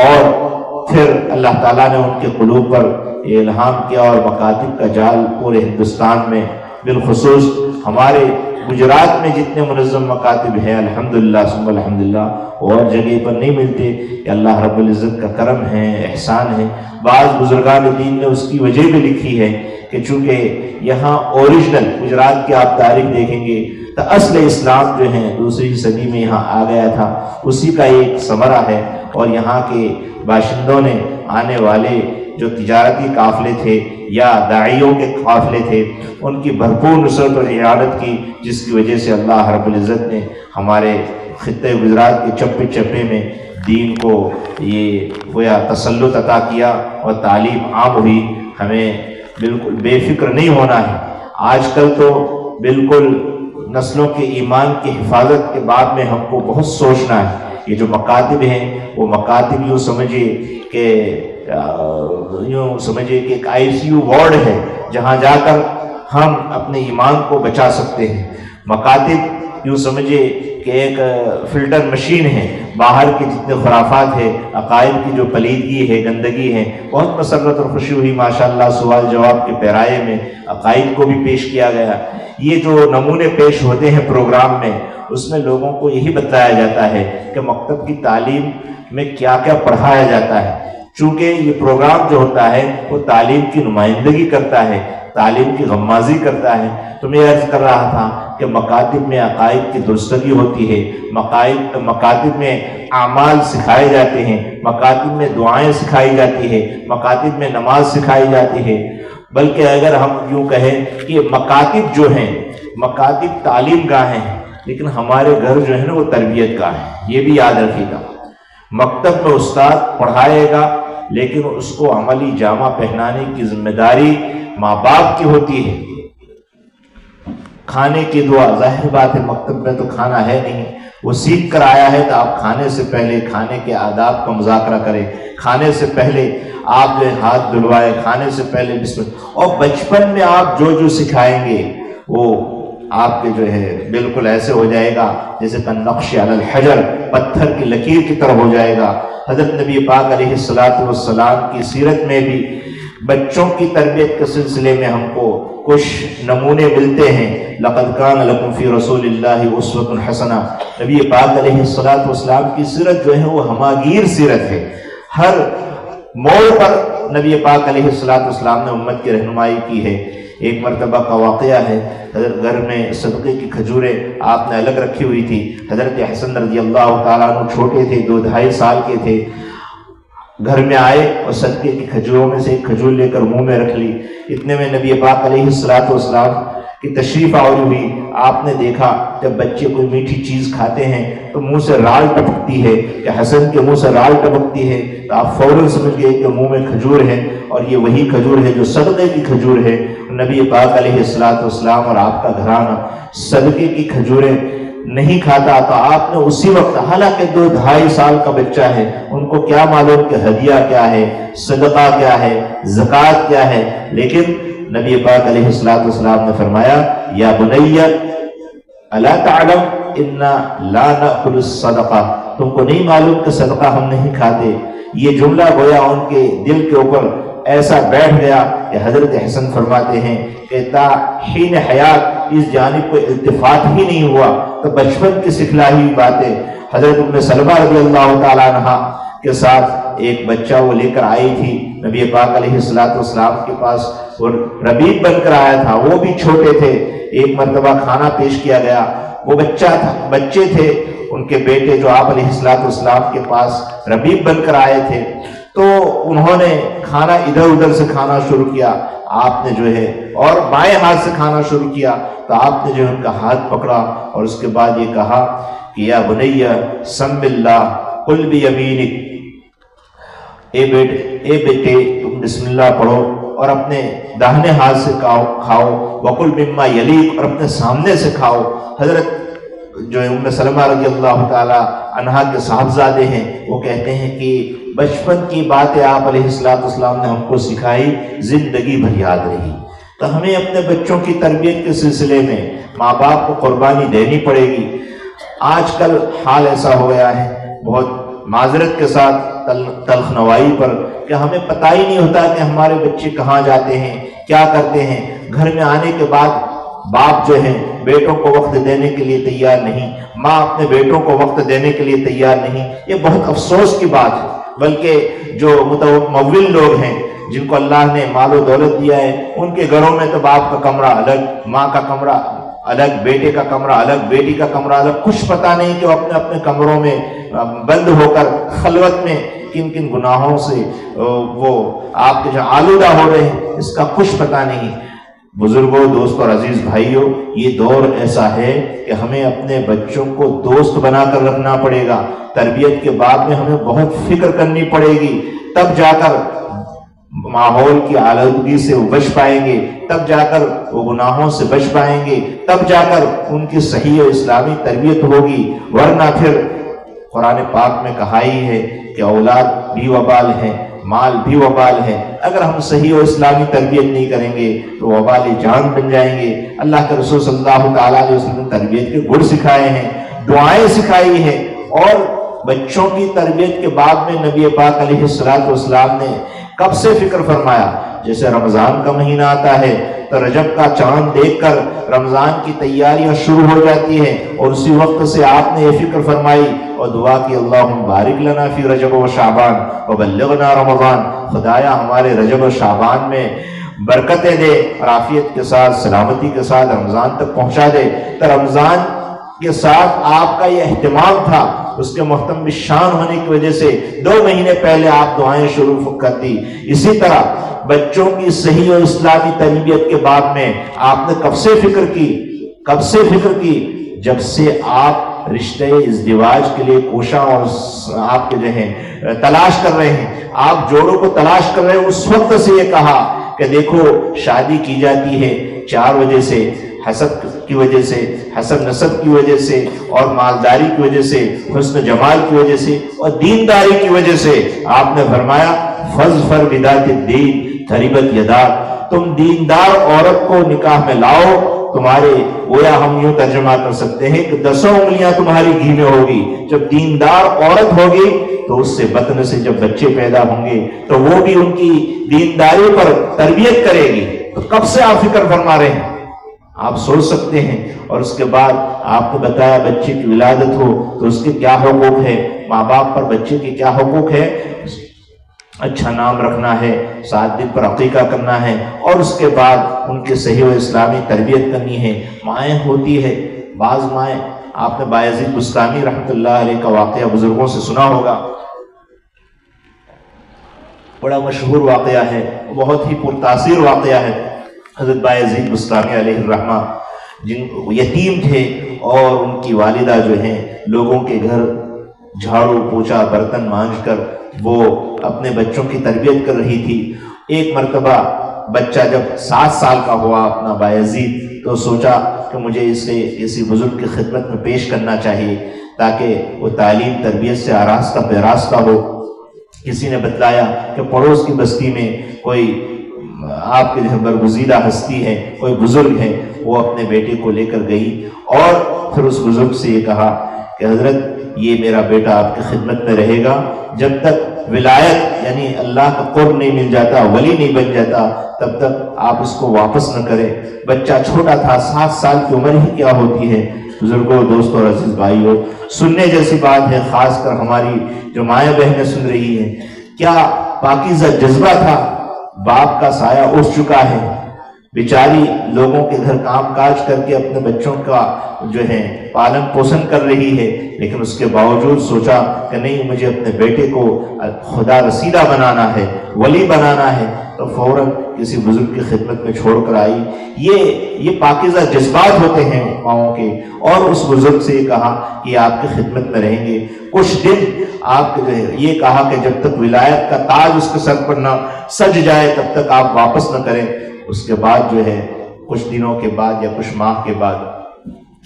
اور پھر اللہ تعالیٰ نے ان کے قلوب پر یہ الہام کیا اور مکاتب کا جال پورے ہندوستان میں، بالخصوص ہمارے گجرات میں جتنے منظم مکاتب ہیں الحمدللہ ثم الحمدللہ اور جگہ پر نہیں ملتے، یہ اللہ رب العزت کا کرم ہے، احسان ہے۔ بعض بزرگان دین نے اس کی وجہ بھی لکھی ہے کہ چونکہ یہاں اوریجنل گجرات کی آپ تاریخ دیکھیں گے تو اصل اسلام جو ہے دوسری صدی میں یہاں آ گیا تھا، اسی کا ایک ثمرہ ہے، اور یہاں کے باشندوں نے آنے والے جو تجارتی قافلے تھے یا داعیوں کے قافلے تھے ان کی بھرپور نصرت اور اعانت کی، جس کی وجہ سے اللہ رب العزت نے ہمارے خطے گجرات کے چپے چپے میں دین کو یہ گویا تسلط عطا کیا اور تعلیم عام ہوئی۔ ہمیں بالکل بے فکر نہیں ہونا ہے۔ آج کل تو بالکل نسلوں کے ایمان کی حفاظت کے بعد میں ہم کو بہت سوچنا ہے۔ یہ جو مکاتب ہیں وہ مکاتب یوں سمجھے کہ ایک ICU وارڈ ہے جہاں جا کر ہم اپنے ایمان کو بچا سکتے ہیں۔ مکاتب یوں سمجھے کہ ایک فلٹر مشین ہے، باہر کے جتنے خرافات ہیں، عقائد کی جو پلیدگی ہے، گندگی ہے، بہت مسرت اور خوشی ہوئی ماشاءاللہ سوال جواب کے پیرائے میں عقائد کو بھی پیش کیا گیا۔ یہ جو نمونے پیش ہوتے ہیں پروگرام میں، اس میں لوگوں کو یہی بتایا جاتا ہے کہ مکتب کی تعلیم میں کیا کیا پڑھایا جاتا ہے۔ چونکہ یہ پروگرام جو ہوتا ہے وہ تعلیم کی نمائندگی کرتا ہے، تعلیم کی غمازی کرتا ہے۔ تو میں عرض کر رہا تھا کہ مکاتب میں عقائد کی درستگی ہوتی ہے، مکاتب میں اعمال سکھائے جاتے ہیں، مکاتب میں دعائیں سکھائی جاتی ہے، مکاتب میں نماز سکھائی جاتی ہے۔ بلکہ اگر ہم یوں کہیں کہ مکاتب جو ہیں، مکاتب تعلیم گاہیں ہیں، لیکن ہمارے گھر جو ہے نا وہ تربیت گاہ ہیں۔ یہ بھی یاد رکھیے گا، مکتب میں استاد پڑھائے گا لیکن اس کو عملی جامہ پہنانے کی ذمہ داری ماں باپ کی ہوتی ہے۔ کھانے کی دعا، ظاہر بات ہے مکتب میں تو کھانا ہے نہیں، وہ سیکھ کر آیا ہے تو آپ کھانے سے پہلے کھانے کے آداب کا مذاکرہ کریں، کھانے سے پہلے آپ جو ہاتھ دھلوائے، کھانے سے پہلے بسم اللہ، اور بچپن میں آپ جو سکھائیں گے وہ آپ کے جو ہے بالکل ایسے ہو جائے گا جیسے نقش علی الحجر، پتھر کی لکیر کی طرح ہو جائے گا۔ حضرت نبی پاک علیہ الصلوۃ والسلام کی سیرت میں بھی بچوں کی تربیت کے سلسلے میں ہم کو کچھ نمونے ملتے ہیں۔ لقد کان لکم فی رسول اللہ اسوۃ حسنہ، نبی پاک علیہ الصلوۃ والسلام کی سیرت جو ہے وہ ہماگیر سیرت ہے۔ ہر موڑ پر نبی پاک علیہ الصلوۃ والسلام نے امت کی رہنمائی کی ہے۔ ایک مرتبہ کا واقعہ ہے، حضرت گھر میں صدقے کی کھجوریں آپ نے الگ رکھی ہوئی تھی۔ حضرت حسن رضی اللہ تعالیٰ عنہ چھوٹے تھے، 2-2.5 سال کے تھے، گھر میں آئے اور صدقے کی کھجوروں میں سے ایک کھجور لے کر منہ میں رکھ لی۔ اتنے میں نبی پاک علیہ الصلوۃ والسلام کی تشریف آوری ہوئی۔ آپ نے دیکھا جب بچے کوئی میٹھی چیز کھاتے ہیں تو منہ سے رال ٹپکتی ہے، کہ حسن کے منہ سے رال ٹپکتی ہے، تو آپ فوراً سمجھ گئے کہ منہ میں کھجور ہے، اور یہ وہی کھجور ہے جو صدقے کی کھجور ہے۔ نبی پاک علیہ الصلوۃ والسلام اور آپ کا گھرانہ صدقے کی کھجوریں نہیں کھاتا، تو آپ نے اسی وقت، حالانکہ 2-2.5 سال کا بچہ ہے، ان کو کیا معلوم کہ ہدیہ کیا ہے، صدقہ کیا ہے، زکوٰۃ کیا ہے، لیکن نبی پاک علیہ الصلوۃ والسلام نے فرمایا یا بنی الا تعلم انا لا ناکل الصدقہ، تم کو نہیں معلوم کہ صدقہ ہم نہیں کھاتے۔ یہ جملہ گویا ان کے دل کے اوپر ایسا بیٹھ گیا کہ حضرت حسن فرماتے ہیں کہ تا حین حیات اس جانب کو التفات ہی نہیں ہوا، تو بچپن کی سکھلائی ہوئی باتیں۔ حضرت ام سلمہ رضی اللہ تعالیٰ عنہ کے ساتھ ایک بچہ وہ لے کر آئی تھی نبی پاک علیہ الصلوۃ والسلام کے پاس، اور ربیب بن کر آیا تھا، وہ بھی چھوٹے تھے۔ ایک مرتبہ کھانا پیش کیا گیا، وہ بچے تھے ان کے بیٹے جو آپ علیہ الصلوۃ والسلام کے پاس ربیب بن کر آئے تھے، تو انہوں نے کھانا ادھر ادھر سے کھانا شروع کیا۔ آپ نے جو ہے اور بائیں ہاتھ سے کھانا شروع کیا، تو آپ نے جو ان کا ہاتھ پکڑا اور اس کے بعد یہ کہا کہ یا بنی سم اللہ قل بیمینک، اے بیٹے تم بسم اللہ پڑھو اور اپنے داہنے ہاتھ سے کھاؤ، وقل مما یلیک، اور اپنے سامنے سے کھاؤ۔ حضرت جو ام سلمہ رضی اللہ تعالی عنہا کے صاحبزادے ہیں، وہ کہتے ہیں کہ بچپن کی باتیں آپ علیہ الصلوۃ والسلام نے ہم کو سکھائی، زندگی بھر یاد رہی۔ تو ہمیں اپنے بچوں کی تربیت کے سلسلے میں ماں باپ کو قربانی دینی پڑے گی۔ آج کل حال ایسا ہو گیا ہے، بہت معذرت کے ساتھ تلخ نوائی پر، کہ ہمیں پتہ ہی نہیں ہوتا کہ ہمارے بچے کہاں جاتے ہیں، کیا کرتے ہیں۔ گھر میں آنے کے بعد باپ جو ہیں بیٹوں کو وقت دینے کے لیے تیار نہیں، ماں اپنے بیٹوں کو وقت دینے کے لیے تیار نہیں۔ یہ بہت افسوس کی بات ہے، بلکہ جو متمول لوگ ہیں جن کو اللہ نے مال و دولت دیا ہے، ان کے گھروں میں تو باپ کا کمرہ الگ، ماں کا کمرہ الگ، بیٹے کا کمرہ الگ، بیٹی کا کمرہ الگ، کچھ پتہ نہیں کہ وہ اپنے اپنے کمروں میں بند ہو کر خلوت میں کن کن گناہوں سے وہ آپ کے جو آلودہ ہو رہے ہیں، اس کا کچھ پتہ نہیں۔ بزرگوں، دوستوں اور عزیز بھائیوں، یہ دور ایسا ہے کہ ہمیں اپنے بچوں کو دوست بنا کر رکھنا پڑے گا۔ تربیت کے بعد میں ہمیں بہت فکر کرنی پڑے گی، تب جا کر ماحول کی آلودگی سے وہ بچ پائیں گے، تب جا کر وہ گناہوں سے بچ پائیں گے، تب جا کر ان کی صحیح و اسلامی تربیت ہوگی۔ ورنہ پھر قرآن پاک میں کہا ہی ہے کہ اولاد بھی وبال ہے، مال بھی وبال ہے۔ اگر ہم صحیح و اسلامی تربیت نہیں کریں گے تو وبال جان بن جائیں گے۔ اللہ کے رسول صلی اللہ تعالیٰ علیہ وسلم نے تربیت کے گڑ سکھائے ہیں، دعائیں سکھائی ہیں، اور بچوں کی تربیت کے بعد میں نبی پاک علیہ الصلوۃ والسلام نے کب سے فکر فرمایا؟ جیسے رمضان کا مہینہ آتا ہے تو رجب کا چاند دیکھ کر رمضان کی تیاریاں شروع ہو جاتی ہیں، اور اسی وقت سے آپ نے یہ فکر فرمائی اور دعا کی اللہم بارک لنا فی رجب و شعبان وبلغنا رمضان، خدایا ہمارے رجب و شعبان میں برکتیں دے اور عافیت کے ساتھ، سلامتی کے ساتھ رمضان تک پہنچا دے۔ تو رمضان کے ساتھ آپ کا یہ اہتمام تھا، اس کے محتم شان ہونے کی وجہ سے 2 مہینے پہلے آپ دعائیں شروع کر دی۔ اسی طرح بچوں کی صحیح و اسلامی تربیت کے بعد میں آپ نے کب سے فکر کی؟ جب سے آپ رشتے ازدواج کے لیے کوشاں اور آپ کے جو ہیں تلاش کر رہے ہیں، آپ جوڑوں کو تلاش کر رہے ہیں، اس وقت سے یہ کہا کہ دیکھو شادی کی جاتی ہے 4 وجہ سے، حسب کی وجہ سے، حسب نسب کی وجہ سے، اور مالداری کی وجہ سے، حسن جمال کی وجہ سے، اور دینداری کی وجہ سے۔ آپ نے فرمایا فَاظْفَرْ بِذَاتِ الدِّینِ تَرِبَتْ يَدَاکَ، تم دیندار عورت کو نکاح میں لاؤ، تمہارے گویا ہم یوں ترجمہ کر سکتے ہیں کہ 10 انگلیاں تمہاری گھی میں ہوگی۔ جب دیندار عورت ہوگی تو اس سے بطن سے جب بچے پیدا ہوں گے تو وہ بھی ان کی دینداری پر تربیت کرے گی۔ تو کب سے آپ فکر فرما رہے ہیں؟ آپ سوچ سکتے ہیں۔ اور اس کے بعد آپ نے بتایا بچے کی ولادت ہو تو اس کے کیا حقوق ہے، ماں باپ پر بچے کے کیا حقوق ہے، اچھا نام رکھنا ہے، 7 دن پر عقیقہ کرنا ہے، اور اس کے بعد ان کے صحیح و اسلامی تربیت کرنی ہے۔ مائیں ہوتی ہے، بعض مائیں، آپ نے بایزید بستامی رحمۃ اللہ علیہ کا واقعہ بزرگوں سے سنا ہوگا، بڑا مشہور واقعہ ہے، بہت ہی پرتاثیر واقعہ ہے۔ حضرت بایزید بستامی علیہ الرحمہ جن یتیم تھے، اور ان کی والدہ جو ہیں لوگوں کے گھر جھاڑو پوچھا برتن مانج کر وہ اپنے بچوں کی تربیت کر رہی تھی۔ ایک مرتبہ بچہ جب 7 سال کا ہوا اپنا بایزید، تو سوچا کہ مجھے اسے کسی بزرگ کی خدمت میں پیش کرنا چاہیے تاکہ وہ تعلیم تربیت سے آراستہ پیراستہ ہو۔ کسی نے بتلایا کہ پڑوس کی بستی میں کوئی آپ کے برگزیدہ ہستی ہے، کوئی بزرگ ہے، وہ اپنے بیٹے کو لے کر گئی اور پھر اس بزرگ سے یہ کہا کہ حضرت یہ میرا بیٹا آپ کی خدمت میں رہے گا، جب تک ولایت یعنی اللہ کا قرب نہیں مل جاتا، ولی نہیں بن جاتا، تب تک آپ اس کو واپس نہ کریں۔ بچہ چھوٹا تھا، 7 سال کی عمر ہی کیا ہوتی ہے۔ بزرگوں، دوستوں اور عزیز بھائیوں، سننے جیسی بات ہے، خاص کر ہماری جو مائیں بہنیں سن رہی ہیں، کیا پاکیزہ جذبہ تھا۔ باپ کا سایہ اٹھ چکا ہے، بیچاری لوگوں کے گھر کام کاج کر کے اپنے بچوں کا جو ہے پالن پوشن کر رہی ہے، لیکن اس کے باوجود سوچا کہ نہیں، مجھے اپنے بیٹے کو خدا رسیدہ بنانا ہے، ولی بنانا ہے، تو فوراً کسی بزرگ کی خدمت میں چھوڑ کر آئی۔ یہ پاکیزہ جذبات ہوتے ہیں ماؤں کے، اور اس بزرگ سے یہ کہا کہ آپ کی خدمت میں رہیں گے کچھ دن۔ آپ جو ہے یہ کہا کہ جب تک ولایت کا تاج اس کے سر پر نہ سج جائے تب تک آپ واپس نہ کریں۔ اس کے بعد جو ہے کچھ دنوں کے بعد یا کچھ ماہ کے بعد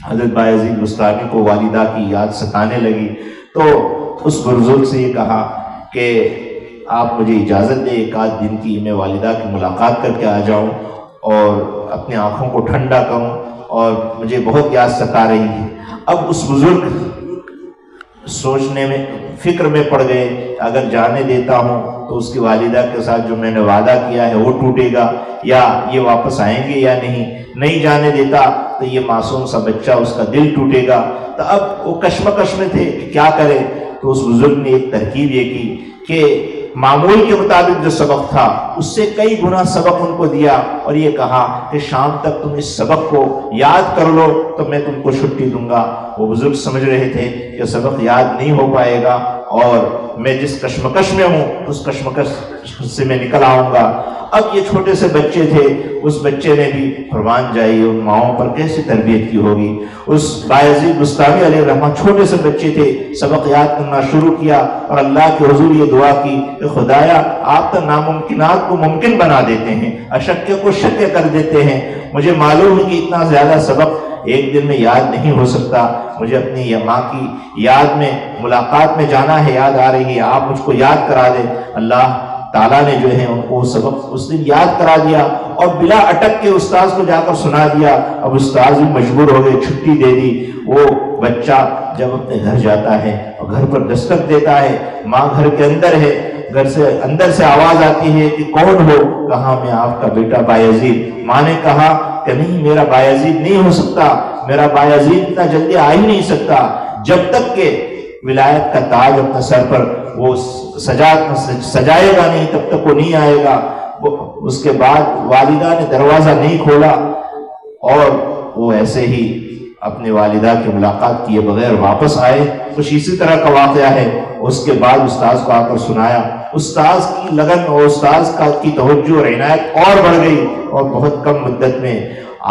حضرت بایزید بستامی کو والدہ کی یاد ستانے لگی، تو اس بزرگ سے یہ کہا کہ آپ مجھے اجازت دیں، 1 آدھ دن کی میں والدہ کی ملاقات کر کے آ جاؤں اور اپنی آنکھوں کو ٹھنڈا کروں، اور مجھے بہت یاد ستا رہی ہے۔ اب اس بزرگ سوچنے میں، فکر میں پڑ گئے، اگر جانے دیتا ہوں تو اس کی والدہ کے ساتھ جو میں نے وعدہ کیا ہے وہ ٹوٹے گا، یا یہ واپس آئیں گے یا نہیں جانے دیتا تو یہ معصوم سا بچہ، اس کا دل ٹوٹے گا۔ تو اب وہ کشمکش میں تھے کہ کیا کرے، تو اس بزرگ نے ایک ترکیب یہ کی کہ معمول کے مطابق جو سبق تھا اس سے کئی گنا سبق ان کو دیا، اور یہ کہا کہ شام تک تم اس سبق کو یاد کر لو تو میں تم کو چھٹی دوں گا۔ وہ بزرگ سمجھ رہے تھے کہ سبق یاد نہیں ہو پائے گا، اور میں جس کشمکش میں ہوں اس کشمکش سے میں نکل آؤں گا۔ اب یہ چھوٹے سے بچے تھے، اس بچے نے بھی فرمان جائی ان ماؤں پر کیسے تربیت کی ہوگی۔ اس بایزید بستامی علیہ الرحمہ چھوٹے سے بچے تھے، سبق یاد کرنا شروع کیا اور اللہ کے حضور یہ دعا کی کہ خدایا آپ تو ناممکنات کو ممکن بنا دیتے ہیں، اشکیہ کو شکیہ کر دیتے ہیں۔ مجھے معلوم ہے کہ اتنا زیادہ سبق ایک دن میں یاد نہیں ہو سکتا، مجھے اپنی ماں کی یاد میں ملاقات میں جانا ہے، یاد آ رہی ہے، آپ مجھ کو یاد کرا دیں۔ اللہ تعالیٰ نے جو ہے ان کو سبق اس دن یاد کرا دیا، اور بلا اٹک کے استاذ کو جا کر سنا دیا۔ اب استاذ بھی مجبور ہو گئے، چھٹی دے دی۔ وہ بچہ جب اپنے گھر جاتا ہے اور گھر پر دستک دیتا ہے، ماں گھر کے اندر ہے، گھر سے اندر سے آواز آتی ہے کہ کون ہو؟ کہا میں آپ کا بیٹا بایزید۔ ماں نے کہا کہ نہیں، میرا بایزید نہیں ہو سکتا، میرا بایزید اتنا جلدی آ ہی نہیں سکتا، جب تک کہ ولایت کا تاج اپنے سر پر وہ سجائے گا نہیں تب تک وہ نہیں آئے گا۔ اس کے بعد والدہ نے دروازہ نہیں کھولا، اور وہ ایسے ہی اپنے والدہ کی ملاقات کیے بغیر واپس آئے۔ کچھ اسی طرح کا واقعہ ہے۔ اس کے بعد استاذ کو آ کر سنایا، استاذ کی لگن اور استاذ کی توجہ اور عنایت اور بڑھ گئی، اور بہت کم مدت میں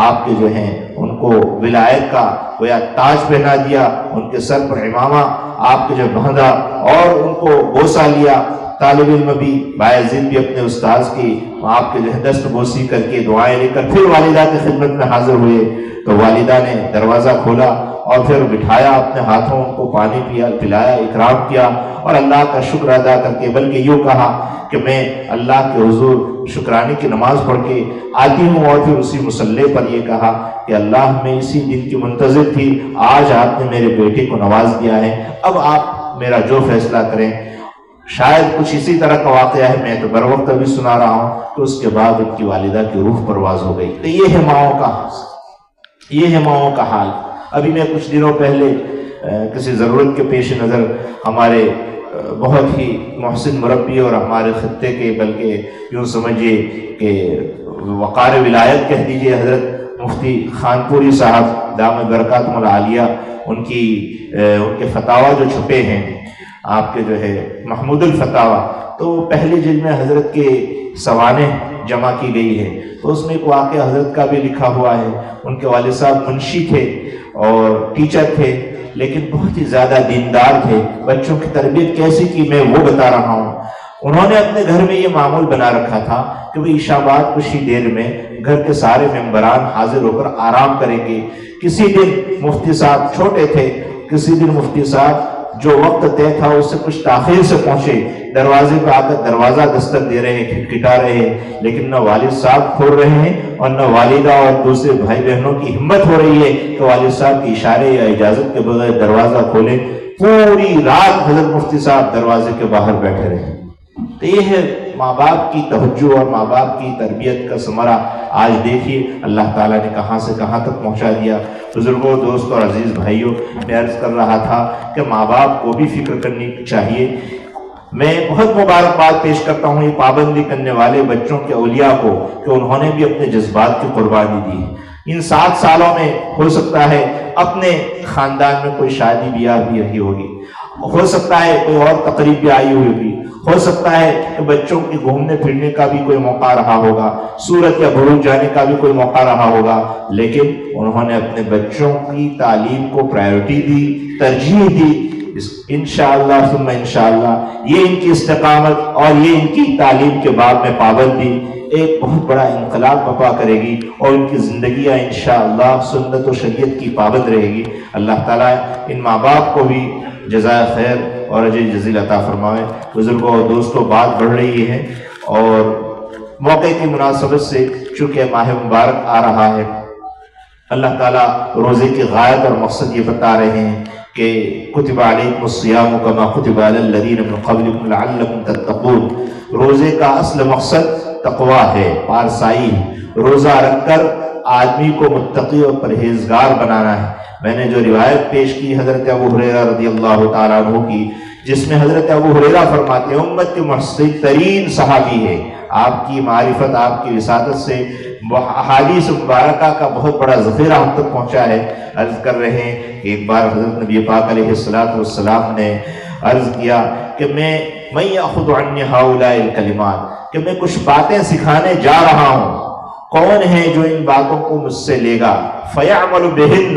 آپ کے جو ہیں ان کو ولایت کا گویا تاج پہنا دیا، ان کے سر پر امامہ آپ کے جو باندھا، اور ان کو بوسہ لیا۔ طالب علم بھی، بایزید بھی اپنے استاذ کی آپ کے جو ہے دست بوسی کر کے دعائیں لے کر پھر والدہ کی خدمت میں حاضر ہوئے۔ تو والدہ نے دروازہ کھولا اور پھر بٹھایا، اپنے ہاتھوں ان کو پانی پلایا، اکرام کیا، اور اللہ کا شکر ادا کر کے، بلکہ یوں کہا کہ میں اللہ کے حضور شکرانے کی نماز پڑھ کے آتی ہوں، اور پھر اسی مصلی پر یہ کہا کہ اللہ میں اسی دن کی منتظر تھی، آج آپ نے میرے بیٹے کو نواز دیا ہے، اب آپ میرا جو فیصلہ کریں۔ شاید کچھ اسی طرح کا واقعہ ہے، میں تو بر وقت ابھی سنا رہا ہوں کہ اس کے بعد ان کی والدہ کی روح پرواز ہو گئی۔ تو یہ ہے ماؤں کا حال۔ ابھی میں کچھ دنوں پہلے کسی ضرورت کے پیش نظر ہمارے بہت ہی محسن مربی اور ہمارے خطے کے، بلکہ یوں سمجھیے کہ وقار ولایت کہہ دیجئے، حضرت مفتی خانپوری صاحب دامت برکاتہم العالیہ، ان کے فتاویٰ جو چھپے ہیں آپ کے جو ہے محمود الفتاویٰ، تو پہلی جلد میں حضرت کے سوانح جمع کی گئی ہے، تو اس میں ایک واقعہ حضرت کا بھی لکھا ہوا ہے۔ ان کے والد صاحب منشی تھے اور ٹیچر تھے، لیکن بہت ہی زیادہ دیندار تھے۔ بچوں کی تربیت کیسی کی میں وہ بتا رہا ہوں۔ انہوں نے اپنے گھر میں یہ معمول بنا رکھا تھا کہ وہ عشاء بعد کچھ ہی دیر میں گھر کے سارے ممبران حاضر ہو کر آرام کریں گے۔ کسی دن مفتی صاحب چھوٹے تھے، کسی دن مفتی صاحب جو وقت طے تھا اس سے کچھ تاخیر سے پہنچے، دروازے پہ آ کر دروازہ دستک دے رہے ہیں، کھٹکھٹا رہے ہیں، لیکن نہ والد صاحب کھول رہے ہیں اور نہ والدہ اور دوسرے بھائی بہنوں کی ہمت ہو رہی ہے کہ والد صاحب کی اشارے یا اجازت کے بغیر دروازہ کھولیں۔ پوری رات حضرت مفتی صاحب دروازے کے باہر بیٹھے رہے۔ تو یہ ہے ماں باپ کی توجہ اور ماں باپ کی تربیت کا ثمرہ۔ آج دیکھیے اللہ تعالیٰ نے کہاں سے کہاں تک پہنچا دیا۔ بزرگوں، دوستوں اور عزیز بھائیوں، میں عرض کر رہا تھا کہ ماں باپ کو بھی فکر کرنی چاہیے۔ میں بہت مبارکباد پیش کرتا ہوں یہ پابندی کرنے والے بچوں کے اولیاء کو کہ انہوں نے بھی اپنے جذبات کی قربانی دی۔ ان 7 سالوں میں ہو سکتا ہے اپنے خاندان میں کوئی شادی بیاہ بھی رہی ہوگی، ہو سکتا ہے کوئی اور تقریب بھی آئی ہوئی ہوگی، ہو سکتا ہے کہ بچوں کی گھومنے پھرنے کا بھی کوئی موقع رہا ہوگا، سورت یا بھروچ جانے کا بھی کوئی موقع رہا ہوگا، لیکن انہوں نے اپنے بچوں کی تعلیم کو پرائیورٹی دی، ترجیح دی۔ انشاءاللہ ثم انشاءاللہ یہ ان کی استقامت اور یہ ان کی تعلیم کے باب میں پابندی ایک بہت بڑا انقلاب برپا کرے گی، اور ان کی زندگیاں انشاءاللہ سنت و شریعت کی پابند رہے گی۔ اللہ تعالیٰ ان ماں باپ کو بھی جزائے خیر اور اجر جزیل عطا فرمائے۔ بزرگوں اور دوستوں، بات بڑھ رہی ہے اور موقع کی مناسبت سے چونکہ ماہ مبارک آ رہا ہے، اللہ تعالیٰ روزے کی غایت اور مقصد یہ بتا رہے ہیں کہ کتب علیکم الصیام کما کتب علی الذین من قبلکم لعلکم تتقون۔ روزے کا اصل مقصد تقوی ہے، پارسائی ہے۔ روزہ رکھ کر آدمی کو متقی اور پرہیزگار بنانا ہے۔ میں نے جو روایت پیش کی حضرت ابو ہریرہ رضی اللہ تعالیٰ عنہ کی، جس میں حضرت ابو ہریرہ فرماتے ہیں امت کے محسن ترین صحابی ہے، آپ کی معرفت، آپ کی وساطت سے احادیث مبارکہ کا بہت بڑا ذخیرہ ہم تک پہنچا ہے۔ عرض کر رہے ہیں کہ ایک بار حضرت نبی پاک علیہ السلام نے عرض کیا کہ میں یأخذ عنی ہؤلاء الکلمات، کہ میں کچھ باتیں سکھانے جا رہا ہوں، کون ہے جو ان باتوں کو مجھ سے لے گا؟ فیعمل بہن،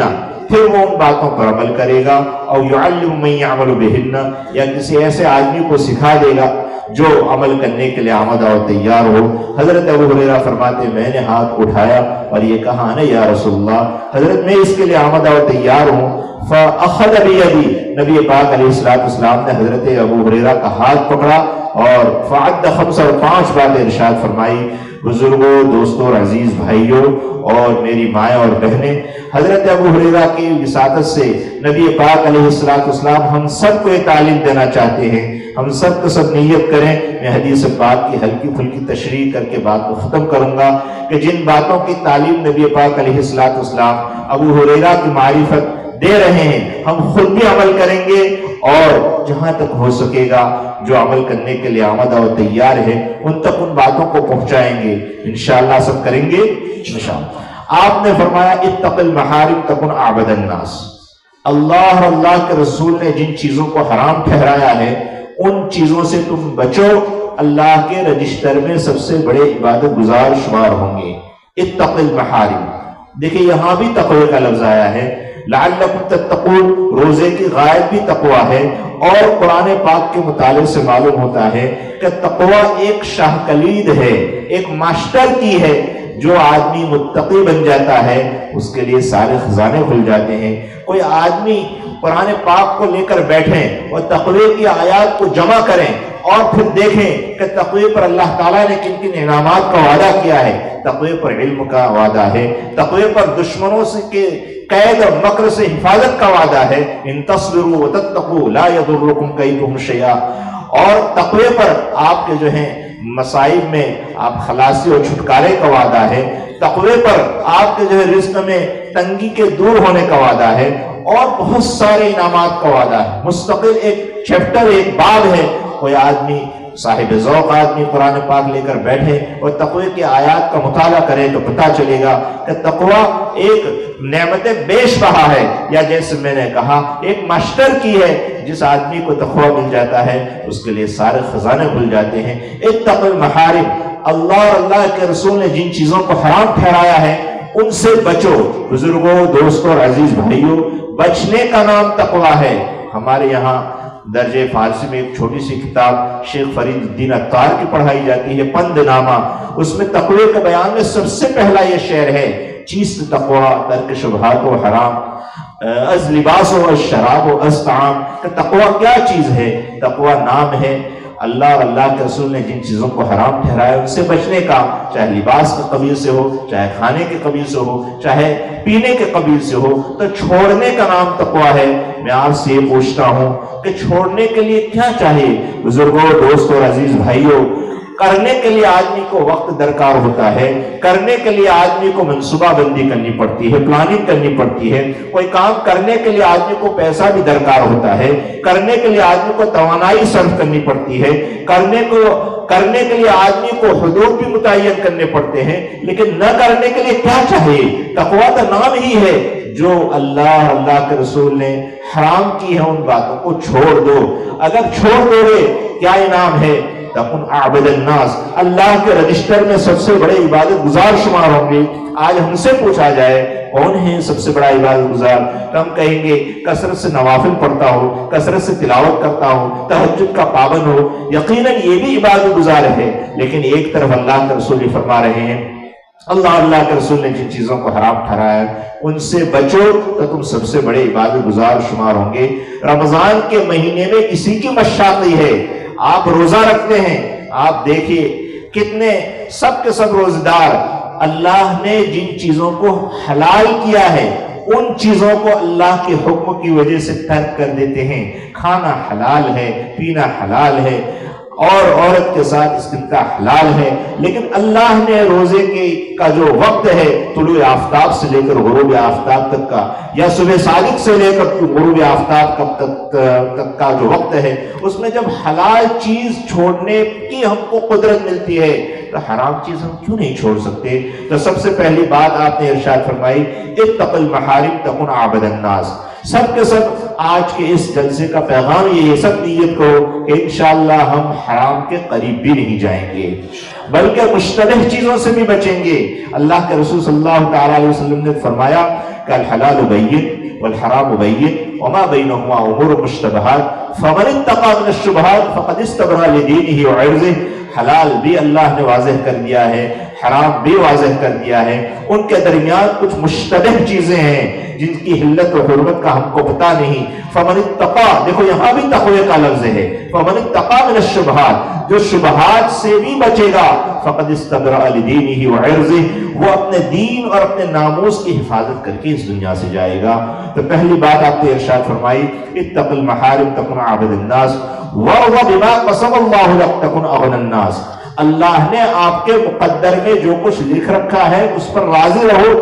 پھر وہ ان باتوں پر عمل کرے گا، او یعلم من یعمل بہن، یا کسی ایسے آدمی کو سکھا دے گا جو عمل کرنے کے لیے آمادہ اور تیار ہو۔ حضرت ابو ہریرہ فرماتے میں نے ہاتھ اٹھایا اور یہ کہا نا یا رسول اللہ، حضرت میں اس کے لیے آمادہ اور تیار ہوں۔ فاخذ بیدی، نبی پاک علیہ السلام نے حضرت ابو ہریرہ کا ہاتھ پکڑا اور فعد 5 اور 5 باتیں ارشاد فرمائی۔ بزرگوں، دوستوں اور عزیز بھائیوں اور میری مائیں اور بہنیں، حضرت ابو ہریرہ کی وساطت سے نبی پاک علیہ السلام ہم سب کو یہ تعلیم دینا چاہتے ہیں۔ ہم سب کو سب نیت کریں۔ میں حدیث پاک کی ہلکی پھلکی تشریح کر کے بات کو ختم کروں گا کہ جن باتوں کی تعلیم نبی پاک علیہ السلام ابو ہریرہ کی معرفت دے رہے ہیں، ہم خود بھی عمل کریں گے اور جہاں تک ہو سکے گا جو عمل کرنے کے لیے آمادہ اور تیار ہے ان تک ان باتوں کو پہنچائیں گے۔ انشاءاللہ سب کریں گے انشاءاللہ۔ آپ نے فرمایا اتق المحارم تکن اعبد الناس، اللہ اور اللہ کے رسول نے جن چیزوں کو حرام ٹھہرایا ہے ان چیزوں سے تم بچو، اللہ کے رجسٹر میں سب سے بڑے عبادت گزار شمار ہوں گے۔ اتق المحارم، دیکھیں یہاں بھی تقوی کا لفظ آیا ہے، لعلکم تتقون، روزے کی غایت بھی تقوی ہے، اور قرآن پاک کے مطالعے سے معلوم ہوتا ہے کہ تقوی ایک شاہ کلید ہے، ایک ماسٹر کی ہے۔ جو آدمی متقی بن جاتا ہے اس کے لیے سارے خزانے کھل جاتے ہیں۔ کوئی آدمی قرآن پاک کو لے کر بیٹھیں اور تقوی کی آیات کو جمع کریں اور پھر دیکھیں کہ تقوی پر اللہ تعالیٰ نے کن کن انعامات کا وعدہ کیا ہے۔ تقوی پر علم کا وعدہ ہے، تقوی پر دشمنوں سے کے قید اور مکر سے حفاظت کا وعدہ ہے، ان تصبروا وتتقوا لا يضركم كيدهم شيئا، اور تقوی پر آپ کے جو ہیں مصائب میں آپ خلاصی اور چھٹکارے کا وعدہ ہے، تقوی پر آپ کے جو ہے رزق میں تنگی کے دور ہونے کا وعدہ ہے، اور بہت سارے انعامات کا وعدہ ہے۔ مستقل ایک چیپٹر، ایک باب ہے۔ کوئی آدمی صاحب ذوق آدمی قرآن پاک لے کر بیٹھے اور تقوی کی آیات کا مطالعہ کرے تو پتہ چلے گا کہ تقوی ایک نعمت بیش بہا ہے، یا جیسے میں نے کہا ایک ماسٹر کی ہے۔ جس آدمی کو تقوی مل جاتا ہے اس کے لیے سارے خزانے کھل جاتے ہیں۔ اتقوا المحارم، اللہ اور اللہ کے رسول نے جن چیزوں کو حرام ٹھہرایا ہے ان سے بچو۔ بزرگوں، دوستوں اور عزیز بھائیوں، بچنے کا نام تقوی ہے۔ ہمارے یہاں درجہ فارسی میں ایک چھوٹی سی کتاب شیخ فرید الدین عطار کی پڑھائی جاتی ہے، پند نامہ۔ اس میں تقوی کے بیان میں سب سے پہلا یہ شعر ہے: چیست تقوی ترک شبہات و حرام، از لباس و از شراب و از طعام۔ کہ تقوی کیا چیز ہے؟ تقوی نام ہے۔ اللہ اور اللہ کے رسول نے جن چیزوں کو حرام ٹھہرایا ان سے بچنے کا، چاہے لباس کے قبیل سے ہو، چاہے کھانے کے قبیل سے ہو، چاہے پینے کے قبیل سے ہو، تو چھوڑنے کا نام تقوی ہے۔ میں آپ سے یہ پوچھتا ہوں کہ چھوڑنے کے لیے کیا چاہیے؟ بزرگوں، دوستوں اور عزیز بھائیوں، کرنے کے لیے آدمی کو وقت درکار ہوتا ہے، کرنے کے لیے آدمی کو منصوبہ بندی کرنی پڑتی ہے، پلاننگ کرنی پڑتی ہے۔ کوئی کام کرنے کے لیے آدمی کو پیسہ بھی درکار ہوتا ہے، کرنے کے لیے آدمی کو توانائی صرف کرنی پڑتی ہے، کرنے کے لیے آدمی کو حدود بھی متعین کرنے پڑتے ہیں۔ لیکن نہ کرنے کے لیے کیا چاہیے؟ تقویٰ کا نام ہی ہے جو اللہ کے رسول نے حرام کی ہے ان باتوں کو چھوڑ دو۔ اگر چھوڑ دو گے کیا انعام ہے؟ تکن اعبد الناس، اللہ کے رجسٹر میں سب سے بڑے عبادت گزار شمار ہوں گے۔ آج ہم سے پوچھا جائے کون ہے سب سے بڑا عبادت گزار، تو ہم کہیں گے کثرت سے نوافل پڑھتا ہو، کثرت سے تلاوت کرتا ہو، تہجد کا پابند ہو۔ یقیناً یہ بھی عبادت گزار ہے، لیکن ایک طرف اللہ کے رسول فرما رہے ہیں، اللہ کے رسول نے جن چیزوں کو حرام ٹھہرایا ان سے بچو تو تم سب سے بڑے عبادت گزار شمار ہوں گے۔ رمضان کے مہینے میں کسی کی مشاقی ہے، آپ روزہ رکھتے ہیں، آپ دیکھیے کتنے سب کے سب روزدار، اللہ نے جن چیزوں کو حلال کیا ہے ان چیزوں کو اللہ کے حکم کی وجہ سے ترک کر دیتے ہیں۔ کھانا حلال ہے، پینا حلال ہے، اور عورت کے ساتھ استمتاع حلال ہے، لیکن اللہ نے روزے کا جو وقت ہے طلوع آفتاب سے لے کر غروب آفتاب تک کا، یا صبح صادق سے لے کر غروب آفتاب تک کا جو وقت ہے، اس میں جب حلال چیز چھوڑنے کی ہم کو قدرت ملتی ہے تو حرام چیز ہم کیوں نہیں چھوڑ سکتے؟ تو سب سے پہلی بات آپ نے ارشاد فرمائی، اتق المحارم تکن اعبد الناس۔ سب کے سب آج کے اس جلسے کا پیغام یہ ہے، سب نیت کرو کہ انشاءاللہ ہم حرام کے قریب بھی نہیں جائیں گے، بلکہ مشتبہ چیزوں سے بھی بچیں گے۔ اللہ کے رسول صلی اللہ تعالیٰ علیہ وسلم نے فرمایا کہ الحلال بین والحرام بین وما بینہما امور مشتبہات فمن اتقى من الشبہات فقد استبرأ لدینہ وعرضہ۔ حلال بھی اللہ نے واضح کر دیا ہے، حرام بھی واضح کر دیا ہے، ان کے درمیان کچھ مشتبہ چیزیں ہیں جن کی حلت و حرمت کا ہم کو پتا نہیں۔ فمن اتقى، دیکھو یہاں بھی تقوی کا لفظ ہے، فمن اتقى من الشبہات، جو شبہات سے بھی بچے گا، فقد استبرأ لدینہ وعرضہ، وہ اپنے دین اور اپنے ناموس کی حفاظت کر کے اس دنیا سے جائے گا۔ تو پہلی بات آپ نے ارشاد فرمائی، اتق المحارم تکن اعبد الناس وارض بما قسم اللہ لک تکن اغنى الناس۔ اللہ نے آپ کے مقدر میں جو کچھ لکھ رکھا ہے اس پر راضی رہو۔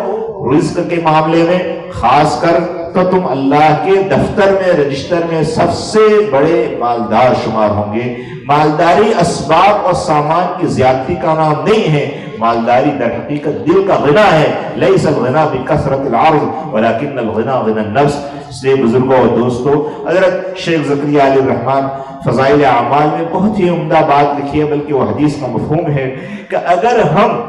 رزق کے معاملے میں خاص کر تو تم اللہ کے دفتر میں، رجسٹر میں سب سے بڑے مالدار شمار ہوں گے۔ مالداری اسباب اور سامان کی زیادتی کا نام نہیں ہے، مالداری در حقیقت دل کا غنا ہے۔ لیس الغنا بکثرت العرض ولکن الغنا غنا النفس۔ اس لیے بزرگوں اور دوستوں، حضرت شیخ زکریا علیہ الرحمن فضائل اعمال میں بہت ہی عمدہ بات لکھی ہے، بلکہ وہ حدیث کا مفہوم ہے کہ اگر ہم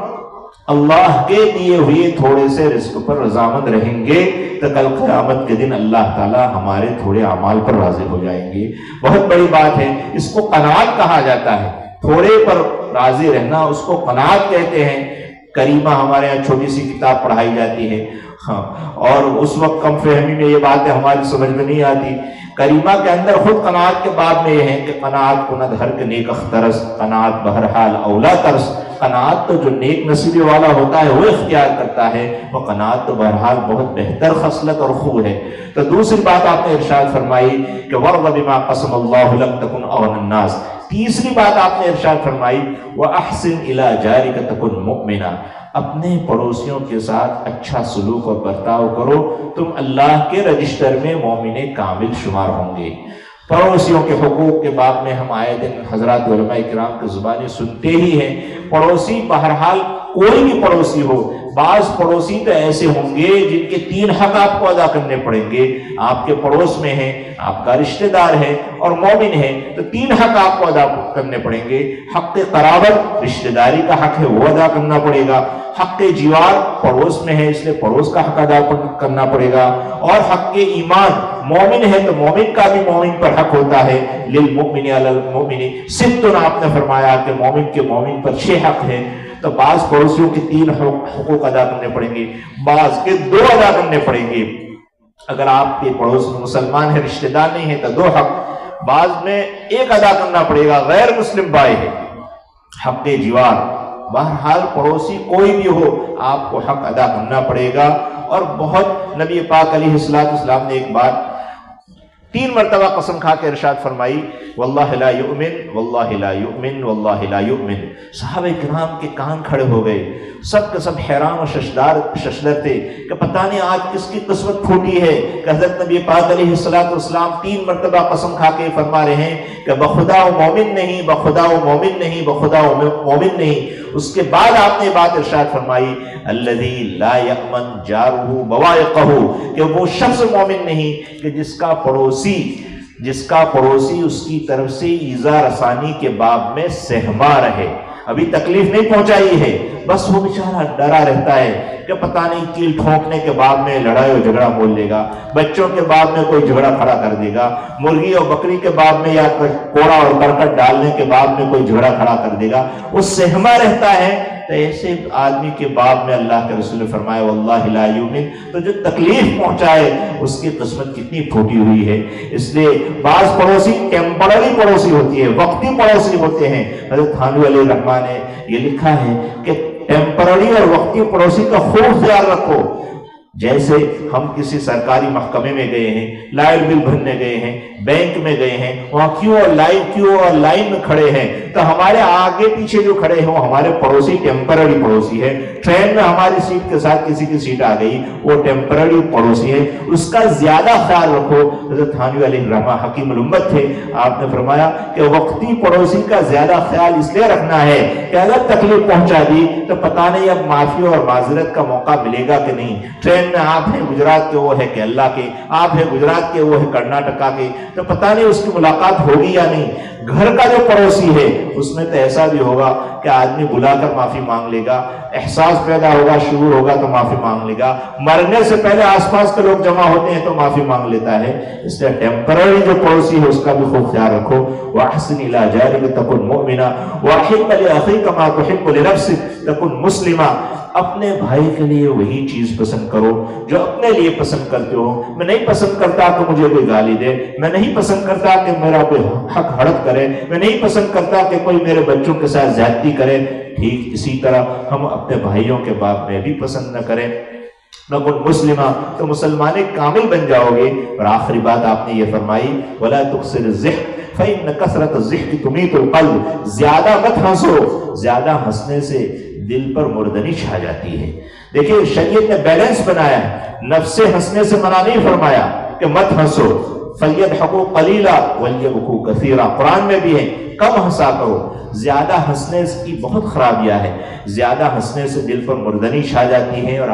اللہ کے دیے ہوئے تھوڑے سے رزق پر رضامند رہیں گے تو کل قیامت کے دن اللہ تعالیٰ ہمارے تھوڑے اعمال پر راضی ہو جائیں گے۔ بہت بڑی بات ہے، اس کو قناعت کہا جاتا ہے، تھوڑے پر راضی رہنا اس کو قناعت کہتے ہیں۔ کریمہ ہمارے یہاں چھوٹی سی کتاب پڑھائی جاتی ہے، اور اس وقت کم فہمی میں یہ باتیں ہماری سمجھ میں نہیں آتی۔ کریمہ کے اندر خود قناعت کے باب میں یہ ہے کہ قناعت کند ہر کے نیک اخترس، قناعت بہرحال اولا ترس، قناعت تو جو نیک نصیبے والا ہوتا ہے وہ اختیار کرتا ہے، وہ قناعت تو بہرحال بہت بہتر خصلت اور خوب ہے۔ تو دوسری بات آپ نے ارشاد فرمائی کہ وَرْضَ بِمَا قَسَمَ اللَّهُ لَكَ تَكُنْ أَغْنَى النَّاسِ۔ تیسری بات آپ نے ارشاد فرمائی وَأَحْسِنْ إِلَى جَارِكَ تَكُنْ مُؤْمِنًا، اپنے پڑوسیوں کے ساتھ اچھا سلوک اور برتاؤ کرو، تم اللہ کے رجسٹر میں مومن کامل شمار ہوں گے۔ پڑوسیوں کے حقوق کے باب میں ہم آئے دن حضرات علماء کرام کی زبانیں سنتے ہی ہیں۔ پڑوسی بہرحال کوئی بھی پڑوسی ہو، بعض پڑوسی تو ایسے ہوں گے جن کے 3 حق آپ کو ادا کرنے پڑیں گے۔ آپ کے پڑوس میں ہیں، آپ کا رشتہ دار ہے اور مومن ہے، تو 3 حق آپ کو ادا کرنے پڑیں گے۔ حق قرابت، رشتہ داری کا حق ہے، وہ ادا کرنا پڑے گا۔ حق جیوار، پڑوس میں ہے اس لیے پڑوس کا حق ادا کرنا پڑے گا۔ اور حق ایمان، مومن ہے تو مومن کا بھی مومن پر حق ہوتا ہے۔ للمؤمن علی المؤمن ست، آپ نے فرمایا کہ مومن کے مومن پر 6 حق ہے۔ تو بعض پڑوسیوں کے 3 حقوق ادا کرنے پڑیں گے، بعض کے 2 ادا کرنے پڑیں گے۔ اگر آپ کے پڑوس میں مسلمان ہے، رشتہ دار نہیں ہے تو 2 حق، بعض میں 1 ادا کرنا پڑے گا، غیر مسلم بھائی ہے۔ حق جیوار، بہرحال پڑوسی کوئی بھی ہو آپ کو حق ادا کرنا پڑے گا۔ اور بہت نبی پاک علیہ السلام نے ایک بات 3 مرتبہ قسم کھا کے ارشاد فرمائی واللہ لا یؤمن واللہ لا یؤمن واللہ لا یؤمن۔ صحابہ کرام کے کان کھڑے ہو گئے، سب کے سب حیران اور ششدر تھے کہ پتہ نہیں آج کس کی قسمت پھوٹی ہے کہ حضرت نبی پاک علیہ السلام 3 مرتبہ قسم کھا کے فرما رہے ہیں کہ بخدا و مومن نہیں، بخدا و مومن نہیں، بخدا و مومن نہیں۔ اس کے بعد آپ نے بات ارشاد فرمائی الذی لا یأمن جارہ بوائقہ، کہ وہ شخص مومن نہیں کہ جس کا پڑوسی اس کی طرف سے ایذا رسانی کے باب میں سہما رہے۔ ابھی تکلیف نہیں پہنچائی ہے، بس وہ بیچارہ ڈرا رہتا ہے کہ پتہ نہیں کیل ٹھونکنے کے بعد میں لڑائی اور جھگڑا بول لے گا، بچوں کے بعد میں کوئی جھگڑا کھڑا کر دے گا، مرغی اور بکری کے بعد میں یا کوڑا اور کرکٹ ڈالنے کے بعد میں کوئی جھگڑا کھڑا کر دے گا، وہ سہما رہتا ہے۔ تو ایسے آدمی کے بعد میں اللہ کے رسول نے فرمایا واللہ لا یؤمن، تو جو تکلیف پہنچائے اس کی قسمت کتنی پھوٹی ہوئی ہے۔ اس لیے بعض پڑوسی ٹیمپرری پڑوسی ہوتی ہے، وقتی پڑوسی ہوتے ہیں۔ حضرت تھانوی علیہ الرحمٰن نے یہ لکھا ہے کہ ٹیمپرری اور وقتی پڑوسی کا خوب خیال رکھو۔ جیسے ہم کسی سرکاری محکمے میں گئے ہیں، لائٹ بل بھرنے گئے ہیں، بینک میں گئے ہیں، وہاں کیوں اور لائن میں کھڑے ہیں، تو ہمارے آگے پیچھے جو کھڑے ہیں وہ ہمارے پڑوسی ٹیمپرری پڑوسی ہے۔ ٹرین میں ہماری سیٹ کے ساتھ کسی کی سیٹ آ گئی، وہ ٹیمپرری پڑوسی ہے، اس کا زیادہ خیال رکھو۔ حضرت تھانوی علیہ الرحمہ حکیم الامت تھے، آپ نے فرمایا کہ وقتی پڑوسی کا زیادہ خیال اس لیے رکھنا ہے کہ اگر تکلیف پہنچا دی تو پتہ نہیں اب معافی اور معذرت کا موقع ملے گا کہ نہیں۔ ٹرین میں آپ ہیں گجرات کے، وہ ہے کیرلا کے، آپ ہیں گجرات کے، وہ ہے کرناٹکا کے، تو پتہ نہیں اس کی ملاقات ہوگی یا نہیں۔ گھر کا جو پڑوسی ہے اس میں تو ایسا بھی ہوگا کہ آدمی بلا کر معافی مانگ لے گا، احساس پیدا ہوگا، شعور ہوگا تو معافی مانگ لے گا، مرنے سے پہلے آس پاس کے لوگ جمع ہوتے ہیں تو معافی مانگ لیتا ہے۔ اس لیے ٹیمپرری جو پڑوسی ہے اس کا بھی خوب خیال رکھو۔ وَأَحْسِنْ إِلَىٰ جَارِكَ تَكُنْ مُؤْمِنًا وَأَحِبَّ لِأَخِيكَ مَا تُحِبُّ لِنَفْسِكَ تَكُنْ مُسْلِمًا۔ اپنے بھائی کے لیے وہی چیز پسند کرو جو اپنے لیے پسند کرتے ہو۔ میں نہیں پسند کرتا کہ مجھے کوئی گالی دے، میں نہیں پسند کرتا کہ میرا کوئی حق ہڑپ کرے، میں نہیں پسند کرتا کہ کوئی میرے بچوں کے ساتھ زیادتی کرے۔ ٹھیک اسی طرح ہم اپنے بھائیوں کے باب میں بھی پسند نہ کریں۔ نکن مسلمہ، تو مسلمان کامل بن جاؤ گے۔ اور آخری بات آپ نے یہ فرمائی وَلَا تُكْسِرِ الضِّحْكَ فَإِنَّ كَثْرَةَ الضِّحْكِ تُمِيتُ الْقَلْبَ، زیادہ مت ہنسو، زیادہ ہنسنے سے دل پر مردنی چھا جاتی ہے۔ دیکھیں شریعت نے بیلنس بنایا ہے، نفس سے ہنسنے سے منع نہیں فرمایا کہ مت ہنسو۔ فَلْيَضْحَكُوا قَلِيلًا وَلْيَبْكُوا كَثِيرًا، قرآن میں بھی ہے کم ہنسا کرو۔ زیادہ ہنسنے کی بہت خرابیاں ہیں، زیادہ ہنسنے سے دل پر مردنی چھا جاتی ہے اور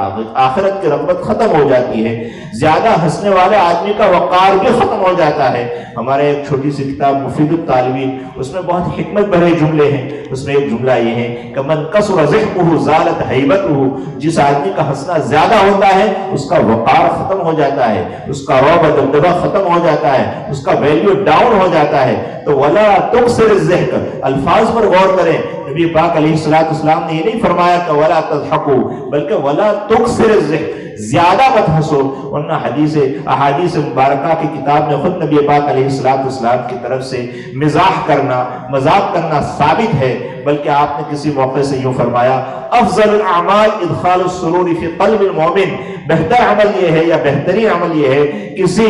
آخرت کی رغبت ختم ہو جاتی ہے۔ زیادہ ہنسنے والے آدمی کا وقار بھی ختم ہو جاتا ہے۔ ہمارے ایک چھوٹی سی کتاب مفید الطالبین، اس میں بہت حکمت بھرے جملے ہیں۔ اس میں ایک جملہ یہ ہے کہ من کثر ضحکہ زالت ہیبتہ، جس آدمی کا ہنسنا زیادہ ہوتا ہے اس کا وقار ختم ہو جاتا ہے، اس کا رعب دبدبہ ختم ہو جاتا ہے، اس کا ویلیو ڈاؤن ہو جاتا ہے۔ تو ولا تکثر الضحک، الفاظ پر غور کریں، نبی پاک علیہ السلام نے یہ نہیں فرمایا کہ ولا تضحکوا، بلکہ ولا تکثر الضحک، زیادہ مت ہنسو، ورنہ احادیث مبارکہ کی کتاب میں خود نبی پاک علیہ السلام کی طرف سے مزاح کرنا، مذاق کرنا ثابت ہے، بلکہ آپ نے کسی موقع سے یوں فرمایا افضل الاعمال ادخال السرور فی قلب المؤمن، بہتر عمل یہ ہے یا بہترین عمل یہ ہے کسی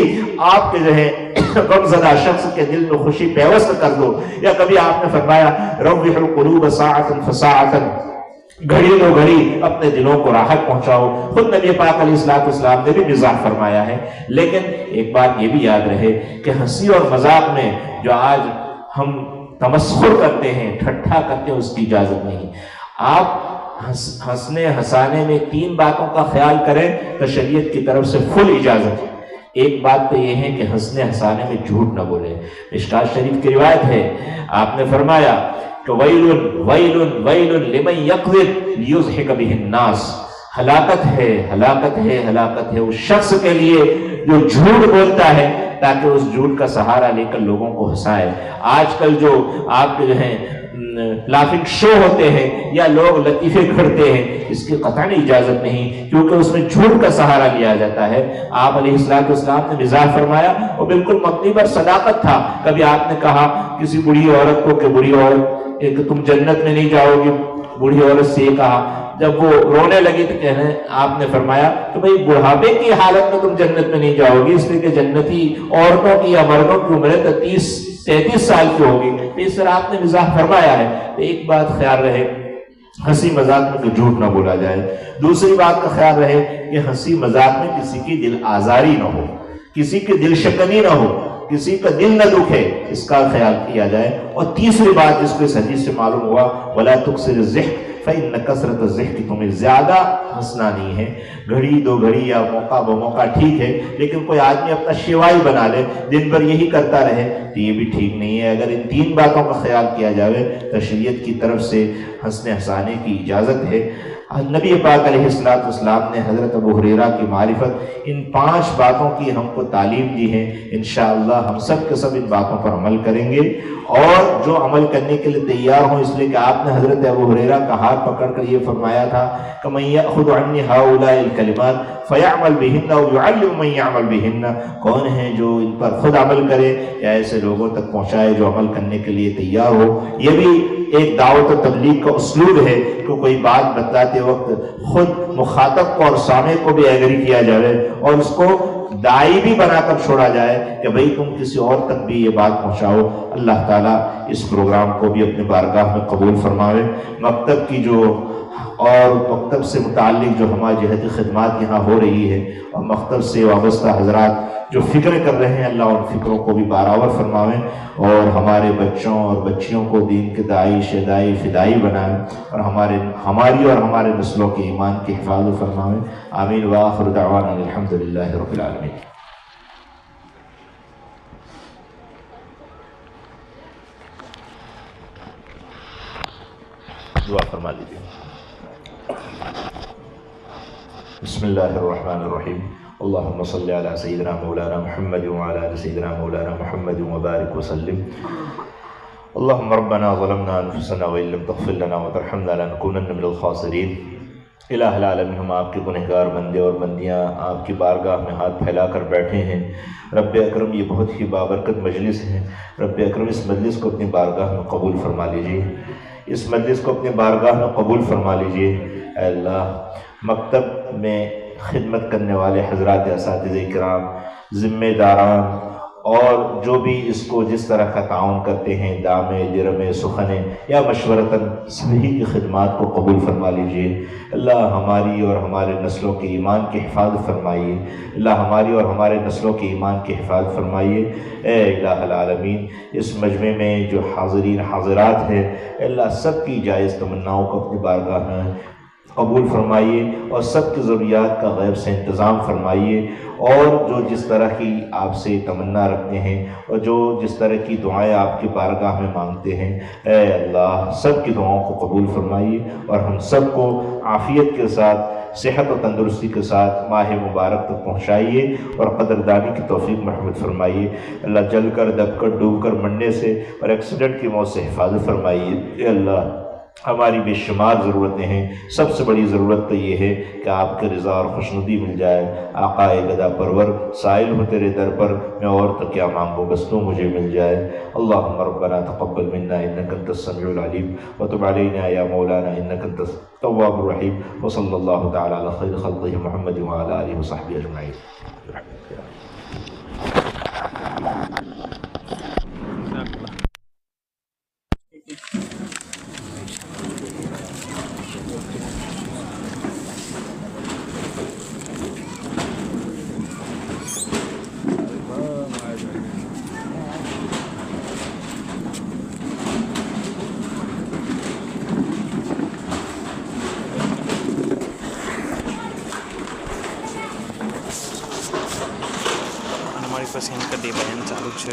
آپ کے جو ہے غمزدہ شخص کے دل میں خوشی پیوست کر دو، یا کبھی آپ نے فرمایا روح القلوب ساعتا فساعتا، گھڑی دو گھڑی اپنے دلوں کو راحت پہنچاؤ، خود نبی پاک علیہ السلام نے بھی مزاح فرمایا ہے۔ لیکن ایک بات یہ بھی یاد رہے کہ ہنسی اور مذاق میں جو آج ہم تمسخر کرتے ہیں، ٹھٹھا کرتے ہیں، اس کی اجازت نہیں۔ آپ ہنسنے ہنسانے میں 3 باتوں کا خیال کریں تو شریعت کی طرف سے فل اجازت ہے۔ ایک بات تو یہ ہے کہ ہنسنے ہنسانے میں جھوٹ نہ بولے۔ مشکوٰۃ شریف کی روایت ہے، آپ نے فرمایا کہ ویل ویل ویل لمن یکذب لیضحک بہ الناس، ہلاکت ہے ہلاکت ہے ہلاکت ہے اس شخص کے لیے جو جھوٹ بولتا ہے تاکہ اس جھوٹ کا سہارا لے کر لوگوں کو ہنسائے۔ آج کل جو آپ کے جو ہیں لافنگ شو ہوتے ہیں یا لوگ لطیفے کرتے ہیں، اس کی قطعاً اجازت نہیں، کیونکہ اس میں جھوٹ کا سہارا لیا جاتا ہے۔ آپ علیہ السلام نے مزاح فرمایا اور بالکل مبنی پر صداقت تھا۔ کبھی آپ نے کہا کسی بڑھی عورت کو کہ بڑھی عورت کہ تم جنت میں نہیں جاؤ گی، بوڑھی عورت سے یہ کہا، جب وہ رونے لگی تو کہنے آپ نے فرمایا کہ بھئی بڑھاپے کی حالت میں تم جنت میں نہیں جاؤ گی، اس لیے کہ جنتی عورتوں کی یا مردوں کی عمریں تو 30-33 سال کی ہوگی۔ تو اس طرح آپ نے مزاح فرمایا ہے۔ تو ایک بات خیال رہے، ہنسی مذاق میں کہ جھوٹ نہ بولا جائے۔ دوسری بات کا خیال رہے کہ ہنسی مذاق میں کسی کی دل آزاری نہ ہو، کسی کی دل شکنی نہ ہو، کسی کا دل نہ دکھے، اس کا خیال کیا جائے۔ اور تیسری بات اس کو اس حدیث سے معلوم ہوا وَلَا تُكْسِرِ الضِّحْكَ فَإِنَّ كَثْرَةَ الضِّحْكِ، تمہیں زیادہ ہنسنا نہیں ہے، گھڑی دو گھڑی یا موقع بموقع ٹھیک ہے، لیکن کوئی آدمی اپنا شیوائی بنا لے، دن بھر یہی کرتا رہے تو یہ بھی ٹھیک نہیں ہے۔ اگر ان 3 باتوں کا خیال کیا جائے تو شریعت کی طرف سے ہنسنے ہنسانے کی اجازت ہے۔ نبی پاک علیہ السلام نے حضرت ابو ہریرہ کی معرفت ان 5 باتوں کی ہم کو تعلیم دی ہے۔ انشاءاللہ ہم سب کے سب ان باتوں پر عمل کریں گے، اور جو عمل کرنے کے لیے تیار ہوں، اس لیے کہ آپ نے حضرت ابو ہریرہ کا ہاتھ پکڑ کر یہ فرمایا تھا کہ مَن یأخذ عنی ہؤلاء الکلمات فیعمل بہن او یعلم من یعمل بہن، کون ہے جو ان پر خود عمل کرے یا ایسے لوگوں تک پہنچائے جو عمل کرنے کے لیے تیار ہو۔ یہ بھی ایک دعوت و تبلیغ کا اسلوب ہے کہ کوئی بات بتاتے وقت خود مخاطب کو اور سامع کو بھی ایگری کیا جائے اور اس کو داعی بھی بنا کر چھوڑا جائے کہ بھئی تم کسی اور تک بھی یہ بات پہنچاؤ۔ اللہ تعالیٰ اس پروگرام کو بھی اپنی بارگاہ میں قبول فرماوے۔ مکتب کی جو اور مکتب سے متعلق جو ہماری جہتی خدمات یہاں ہو رہی ہے، اور مکتب سے وابستہ حضرات جو فکر کر رہے ہیں، اللہ ان فکروں کو بھی برابر فرمائیں، اور ہمارے بچوں اور بچیوں کو دین کے داعی شدائی فدائی بنائیں، اور ہماری اور ہمارے نسلوں کے ایمان کی حفاظت فرمائیں۔ آمین وآخر دعوانا الحمدللہ رب العالمین۔ دعا فرما لیجیے۔ بسم اللہ الرحمن الرحیم، اللہم صلی علی سیدنا مولانا محمد وعلی آل سیدنا مولانا محمد وبارک وسلم۔ اللہم ربنا ظلمنا انفسنا وإن لم تغفر لنا وترحمنا لنکونن من الخاسرین۔ الہ العالمین، ہم آپ کے گنہگار بندے اور بندیاں آپ کی بارگاہ میں ہاتھ پھیلا کر بیٹھے ہیں۔ رب اکرم، یہ بہت ہی بابرکت مجلس ہے، رب اکرم اس مجلس کو اپنی بارگاہ میں قبول فرما لیجیے، اس مجلس کو اپنی بارگاہ میں قبول فرما لیجیے۔ اے اللہ، مکتب میں خدمت کرنے والے حضرات اساتذہ کرام، ذمہ داران، اور جو بھی اس کو جس طرح کا تعاون کرتے ہیں، دامے جرمے سخنے یا مشورتاً، سبھی کی خدمات کو قبول فرما لیجیے۔ اللہ ہماری اور ہمارے نسلوں کے ایمان کی حفاظت فرمائیے، اللہ ہماری اور ہمارے نسلوں کے ایمان کی حفاظت فرمائیے۔ اے الہ العالمین، اس مجمع میں جو حاضرین حاضرات ہیں، اللہ سب کی جائز تمناؤں کو اپنی بارگاہ میں قبول فرمائیے، اور سب کی ضروریات کا غیب سے انتظام فرمائیے، اور جو جس طرح کی آپ سے تمنا رکھتے ہیں اور جو جس طرح کی دعائیں آپ کی بارگاہ میں مانگتے ہیں، اے اللہ سب کی دعاؤں کو قبول فرمائیے، اور ہم سب کو عافیت کے ساتھ، صحت و تندرستی کے ساتھ ماہ مبارک تک پہنچائیے، اور قدردانی کی توفیق مرحمت فرمائیے۔ اللہ جل کر دب کر ڈوب کر مرنے سے اور ایکسیڈنٹ کی موت سے حفاظت فرمائیے۔ اے اللہ ہماری بے شمار ضرورتیں ہیں، سب سے بڑی ضرورت تو یہ ہے کہ آپ کی رضا اور خوشنودی مل جائے۔ آقا گدا پرور سائل ہوں تیرے در پر، میں اور تو کیا مانگوں، بس تو مجھے مل جائے۔ اللہم ربنا تقبل منا انک انت السمیع العلیم وتب علینا یا مولانا انک انت التواب الرحیم، وصلی اللہ تعالی علی خیر خلقہ محمد وعلی آلہ وصحبہ اجمعین۔ અમારી પાસે એમ કરી દે ભાઈ ચાલુ જ છે।